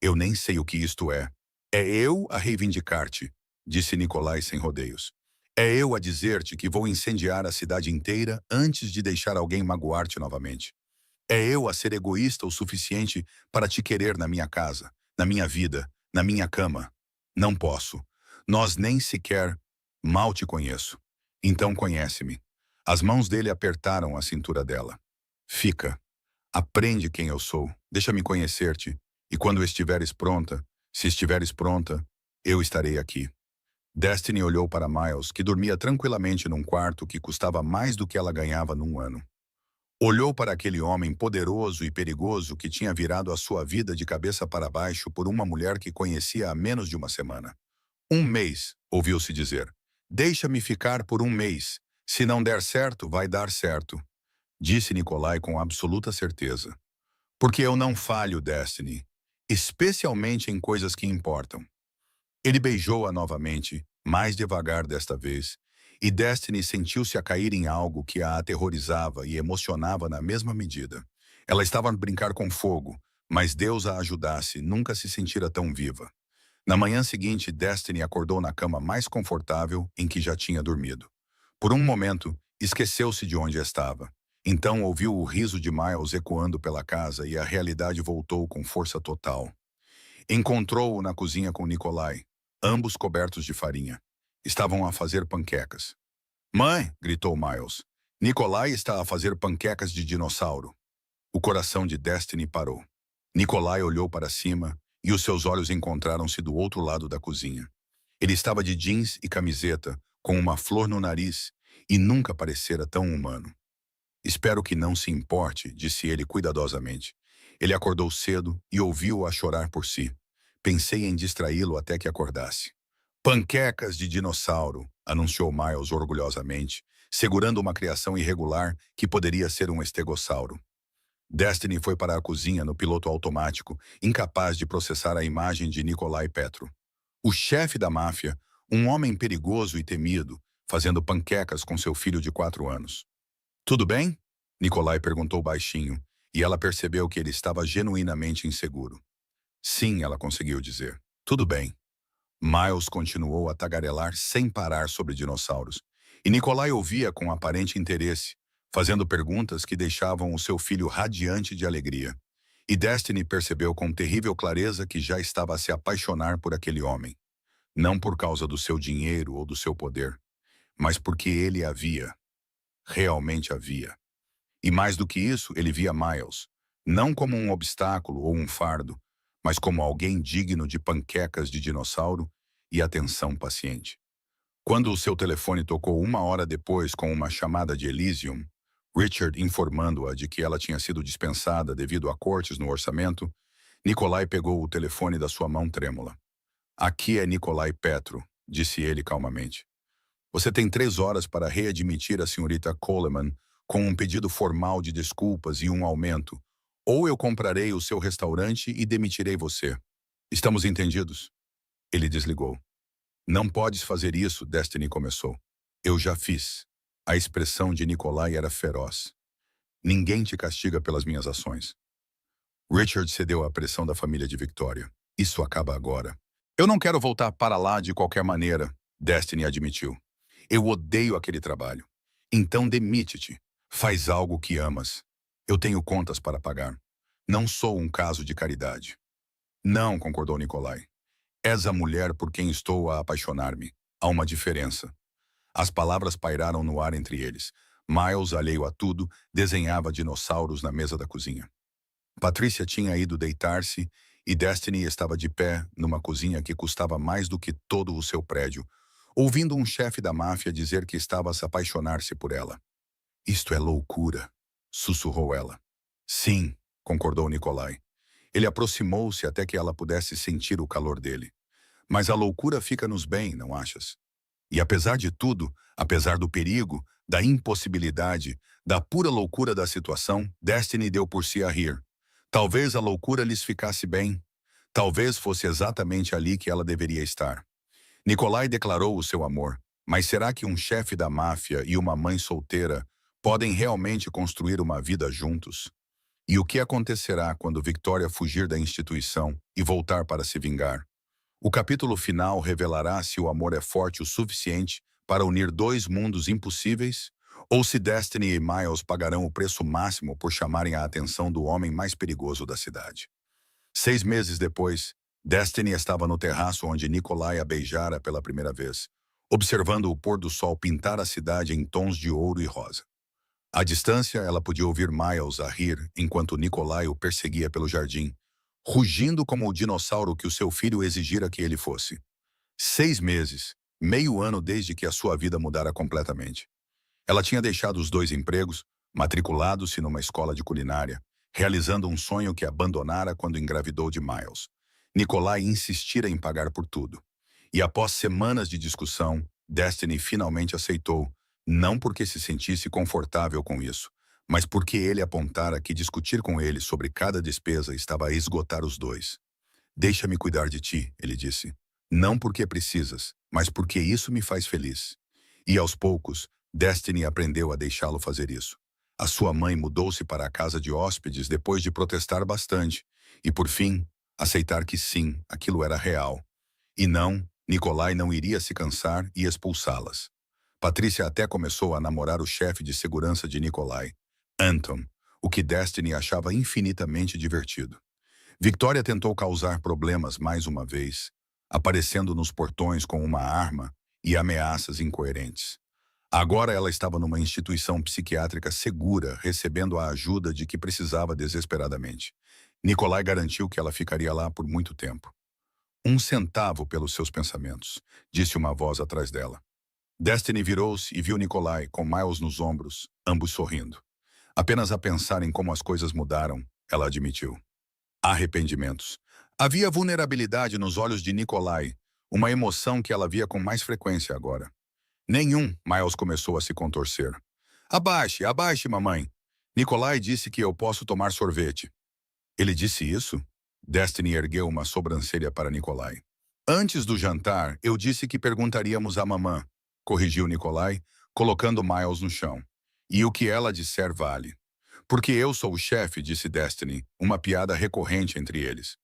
Speaker 1: Eu nem sei o que isto é. É eu a reivindicar-te, disse Nicolai sem rodeios. É eu a dizer-te que vou incendiar a cidade inteira antes de deixar alguém magoar-te novamente. É eu a ser egoísta o suficiente para te querer na minha casa, na minha vida, na minha cama. Não posso. Nós nem sequer mal te conheço. Então conhece-me. As mãos dele apertaram a cintura dela. Fica. Aprende quem eu sou. Deixa-me conhecer-te. E quando estiveres pronta, se estiveres pronta, eu estarei aqui. Destiny olhou para Miles, que dormia tranquilamente num quarto que custava mais do que ela ganhava num ano. Olhou para aquele homem poderoso e perigoso que tinha virado a sua vida de cabeça para baixo por uma mulher que conhecia há menos de uma semana. Um mês, ouviu-se dizer. Deixa-me ficar por um mês. Se não der certo, vai dar certo, disse Nicolai com absoluta certeza. Porque eu não falho, Destiny, especialmente em coisas que importam. Ele beijou-a novamente, mais devagar desta vez, e Destiny sentiu-se a cair em algo que a aterrorizava e emocionava na mesma medida. Ela estava a brincar com fogo, mas Deus a ajudasse, nunca se sentira tão viva. Na manhã seguinte, Destiny acordou na cama mais confortável em que já tinha dormido. Por um momento, esqueceu-se de onde estava. Então ouviu o riso de Miles ecoando pela casa e a realidade voltou com força total. Encontrou-o na cozinha com Nicolai, ambos cobertos de farinha. Estavam a fazer panquecas. Mãe, gritou Miles. Nicolai está a fazer panquecas de dinossauro. O coração de Destiny parou. Nicolai olhou para cima e os seus olhos encontraram-se do outro lado da cozinha. Ele estava de jeans e camiseta, com uma flor no nariz, e nunca parecera tão humano. Espero que não se importe, disse ele cuidadosamente. Ele acordou cedo e ouviu-a chorar por si. Pensei em distraí-lo até que acordasse. Panquecas de dinossauro, anunciou Miles orgulhosamente, segurando uma criação irregular que poderia ser um estegossauro. Destiny foi para a cozinha no piloto automático, incapaz de processar a imagem de Nicolai Petro. O chefe da máfia, um homem perigoso e temido, fazendo panquecas com seu filho de 4 anos. Tudo bem? Nicolai perguntou baixinho, e ela percebeu que ele estava genuinamente inseguro. Sim, ela conseguiu dizer. Tudo bem. Miles continuou a tagarelar sem parar sobre dinossauros, e Nicolai ouvia com aparente interesse, fazendo perguntas que deixavam o seu filho radiante de alegria. E Destiny percebeu com terrível clareza que já estava a se apaixonar por aquele homem. Não por causa do seu dinheiro ou do seu poder, mas porque ele havia. Realmente havia. E mais do que isso, ele via Miles, não como um obstáculo ou um fardo, mas como alguém digno de panquecas de dinossauro e atenção paciente. Quando o seu telefone tocou 1 hora depois com uma chamada de Elysium, Richard informando-a de que ela tinha sido dispensada devido a cortes no orçamento, Nicolai pegou o telefone da sua mão trêmula. Aqui é Nicolai Petro, disse ele calmamente. Você tem 3 horas para readmitir a senhorita Coleman com um pedido formal de desculpas e um aumento, ou eu comprarei o seu restaurante e demitirei você. Estamos entendidos? Ele desligou. Não podes fazer isso, Destiny começou. Eu já fiz. A expressão de Nicolai era feroz. Ninguém te castiga pelas minhas ações. Richard cedeu à pressão da família de Victoria. Isso acaba agora. Eu não quero voltar para lá de qualquer maneira, Destiny admitiu. Eu odeio aquele trabalho. Então demite-te. Faz algo que amas. Eu tenho contas para pagar. Não sou um caso de caridade. Não, concordou Nicolai. És a mulher por quem estou a apaixonar-me. Há uma diferença. As palavras pairaram no ar entre eles. Miles, alheio a tudo, desenhava dinossauros na mesa da cozinha. Patrícia tinha ido deitar-se e Destiny estava de pé numa cozinha que custava mais do que todo o seu prédio, ouvindo um chefe da máfia dizer que estava a se apaixonar-se por ela. Isto é loucura, sussurrou ela. Sim, concordou Nikolai. Ele aproximou-se até que ela pudesse sentir o calor dele. Mas a loucura fica-nos bem, não achas? E apesar de tudo, apesar do perigo, da impossibilidade, da pura loucura da situação, Destiny deu por si a rir. Talvez a loucura lhes ficasse bem. Talvez fosse exatamente ali que ela deveria estar. Nikolai declarou o seu amor, mas será que um chefe da máfia e uma mãe solteira podem realmente construir uma vida juntos? E o que acontecerá quando Victoria fugir da instituição e voltar para se vingar? O capítulo final revelará se o amor é forte o suficiente para unir dois mundos impossíveis, ou se Destiny e Miles pagarão o preço máximo por chamarem a atenção do homem mais perigoso da cidade. 6 meses depois, Destiny estava no terraço onde Nikolai a beijara pela primeira vez, observando o pôr do sol pintar a cidade em tons de ouro e rosa. À distância, ela podia ouvir Miles a rir enquanto Nikolai o perseguia pelo jardim, rugindo como o dinossauro que o seu filho exigira que ele fosse. 6 meses, meio ano desde que a sua vida mudara completamente. Ela tinha deixado os 2 empregos, matriculado-se numa escola de culinária, realizando um sonho que abandonara quando engravidou de Miles. Nikolai insistira em pagar por tudo. E após semanas de discussão, Destiny finalmente aceitou, não porque se sentisse confortável com isso, mas porque ele apontara que discutir com ele sobre cada despesa estava a esgotar os dois. Deixa-me cuidar de ti, ele disse. Não porque precisas, mas porque isso me faz feliz. E aos poucos, Destiny aprendeu a deixá-lo fazer isso. A sua mãe mudou-se para a casa de hóspedes depois de protestar bastante, e por fim, aceitar que sim, aquilo era real. E não, Nikolai não iria se cansar e expulsá-las. Patrícia até começou a namorar o chefe de segurança de Nikolai, Anton, o que Destiny achava infinitamente divertido. Victoria tentou causar problemas mais uma vez, aparecendo nos portões com uma arma e ameaças incoerentes. Agora ela estava numa instituição psiquiátrica segura, recebendo a ajuda de que precisava desesperadamente. Nikolai garantiu que ela ficaria lá por muito tempo. 1 centavo pelos seus pensamentos, disse uma voz atrás dela. Destiny virou-se e viu Nikolai, com Miles nos ombros, ambos sorrindo. Apenas a pensar em como as coisas mudaram, ela admitiu. Arrependimentos. Havia vulnerabilidade nos olhos de Nikolai, uma emoção que ela via com mais frequência agora. Nenhum, Miles começou a se contorcer. Abaixe, abaixe, mamãe. Nikolai disse que eu posso tomar sorvete. Ele disse isso? Destiny ergueu uma sobrancelha para Nikolai. Antes do jantar, eu disse que perguntaríamos à mamã, corrigiu Nikolai, colocando Miles no chão. E o que ela disser vale. Porque eu sou o chefe, disse Destiny, uma piada recorrente entre eles.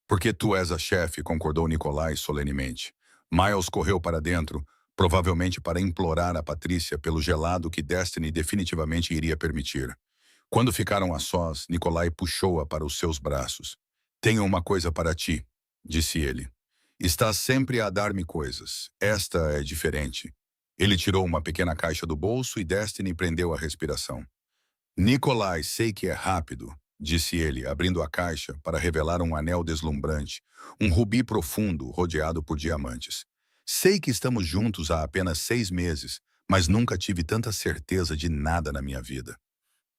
Speaker 1: Porque tu és a chefe, concordou Nikolai solenemente. Miles correu para dentro, provavelmente para implorar a Patrícia pelo gelado que Destiny definitivamente iria permitir. Quando ficaram a sós, Nikolai puxou-a para os seus braços. Tenho uma coisa para ti, disse ele. Estás sempre a dar-me coisas. Esta é diferente. Ele tirou uma pequena caixa do bolso e Destiny prendeu a respiração. Nikolai, sei que é rápido, disse ele, abrindo a caixa para revelar um anel deslumbrante, um rubi profundo rodeado por diamantes. Sei que estamos juntos há apenas 6 meses, mas nunca tive tanta certeza de nada na minha vida.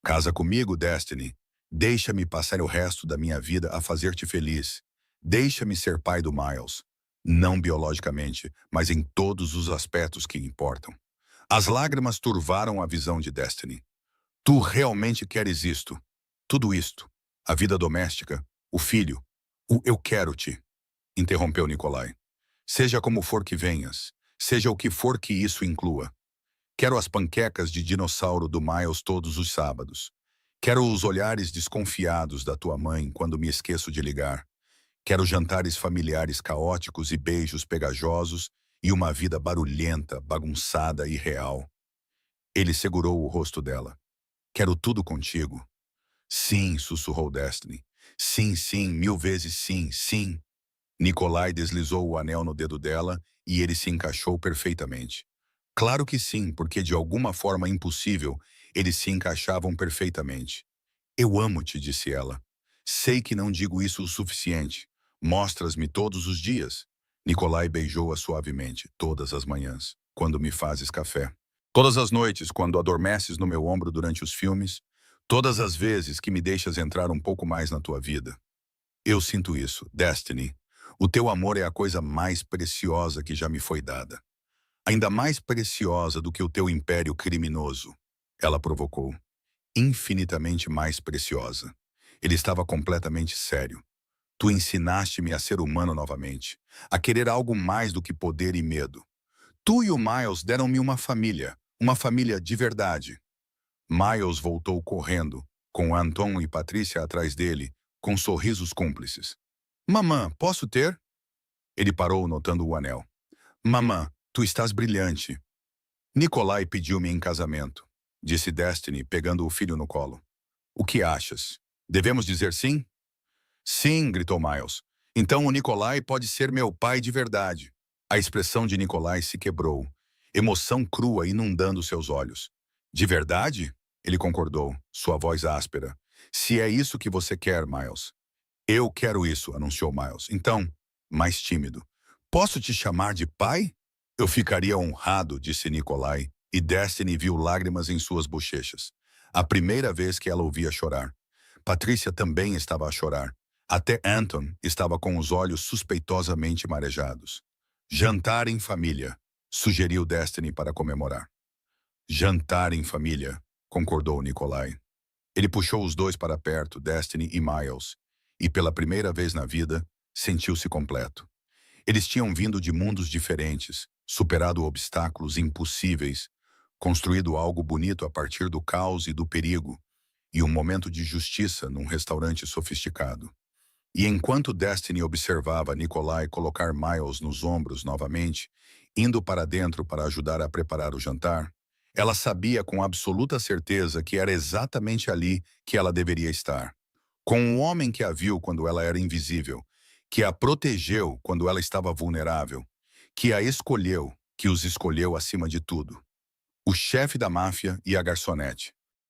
Speaker 1: Casa comigo, Destiny. Deixa-me passar o resto da minha vida a fazer-te feliz. Deixa-me ser pai do Miles. Não biologicamente, mas em todos os aspectos que importam. As lágrimas turvaram a visão de Destiny. Tu realmente queres isto? Tudo isto? A vida doméstica? O filho? O eu quero-te? Interrompeu Nikolai. Seja como for que venhas. Seja o que for que isso inclua. Quero as panquecas de dinossauro do Miles todos os sábados. Quero os olhares desconfiados da tua mãe quando me esqueço de ligar. Quero jantares familiares caóticos e beijos pegajosos e uma vida barulhenta, bagunçada e real. Ele segurou o rosto dela. Quero tudo contigo. Sim, sussurrou Destiny. Sim, sim, 1000 vezes sim, sim. Nikolai deslizou o anel no dedo dela e ele se encaixou perfeitamente. Claro que sim, porque de alguma forma impossível, eles se encaixavam perfeitamente. Eu amo-te, disse ela. Sei que não digo isso o suficiente. Mostras-me todos os dias. Nicolai beijou-a suavemente, todas as manhãs, quando me fazes café. Todas as noites, quando adormeces no meu ombro durante os filmes. Todas as vezes que me deixas entrar um pouco mais na tua vida. Eu sinto isso, Destiny. O teu amor é a coisa mais preciosa que já me foi dada. Ainda mais preciosa do que o teu império criminoso. Ela provocou. Infinitamente mais preciosa. Ele estava completamente sério. Tu ensinaste-me a ser humano novamente, a querer algo mais do que poder e medo. Tu e o Miles deram-me uma família de verdade. Miles voltou correndo, com Anton e Patrícia atrás dele, com sorrisos cúmplices. Mamã, posso ter? Ele parou notando o anel. Mamã, tu estás brilhante. Nikolai pediu-me em casamento, disse Destiny, pegando o filho no colo. O que achas? Devemos dizer sim? Sim, gritou Miles. Então o Nikolai pode ser meu pai de verdade. A expressão de Nikolai se quebrou, emoção crua inundando seus olhos. De verdade? Ele concordou, sua voz áspera. Se é isso que você quer, Miles. Eu quero isso, anunciou Miles. Então, mais tímido. Posso te chamar de pai? Eu ficaria honrado, disse Nikolai, e Destiny viu lágrimas em suas bochechas. A primeira vez que ela ouvia chorar. Patrícia também estava a chorar. Até Anton estava com os olhos suspeitosamente marejados. Jantar em família, sugeriu Destiny para comemorar. Jantar em família, concordou Nikolai. Ele puxou os dois para perto, Destiny e Miles, e pela primeira vez na vida, sentiu-se completo. Eles tinham vindo de mundos diferentes, superado obstáculos impossíveis, construído algo bonito a partir do caos e do perigo, e um momento de justiça num restaurante sofisticado. E enquanto Destiny observava Nikolai colocar Miles nos ombros novamente, indo para dentro para ajudar a preparar o jantar, ela sabia com absoluta certeza que era exatamente ali que ela deveria estar. Com o homem que a viu quando ela era invisível, que a protegeu quando ela estava vulnerável, que a escolheu, que os escolheu acima de tudo. O chefe da máfia e a garçonete.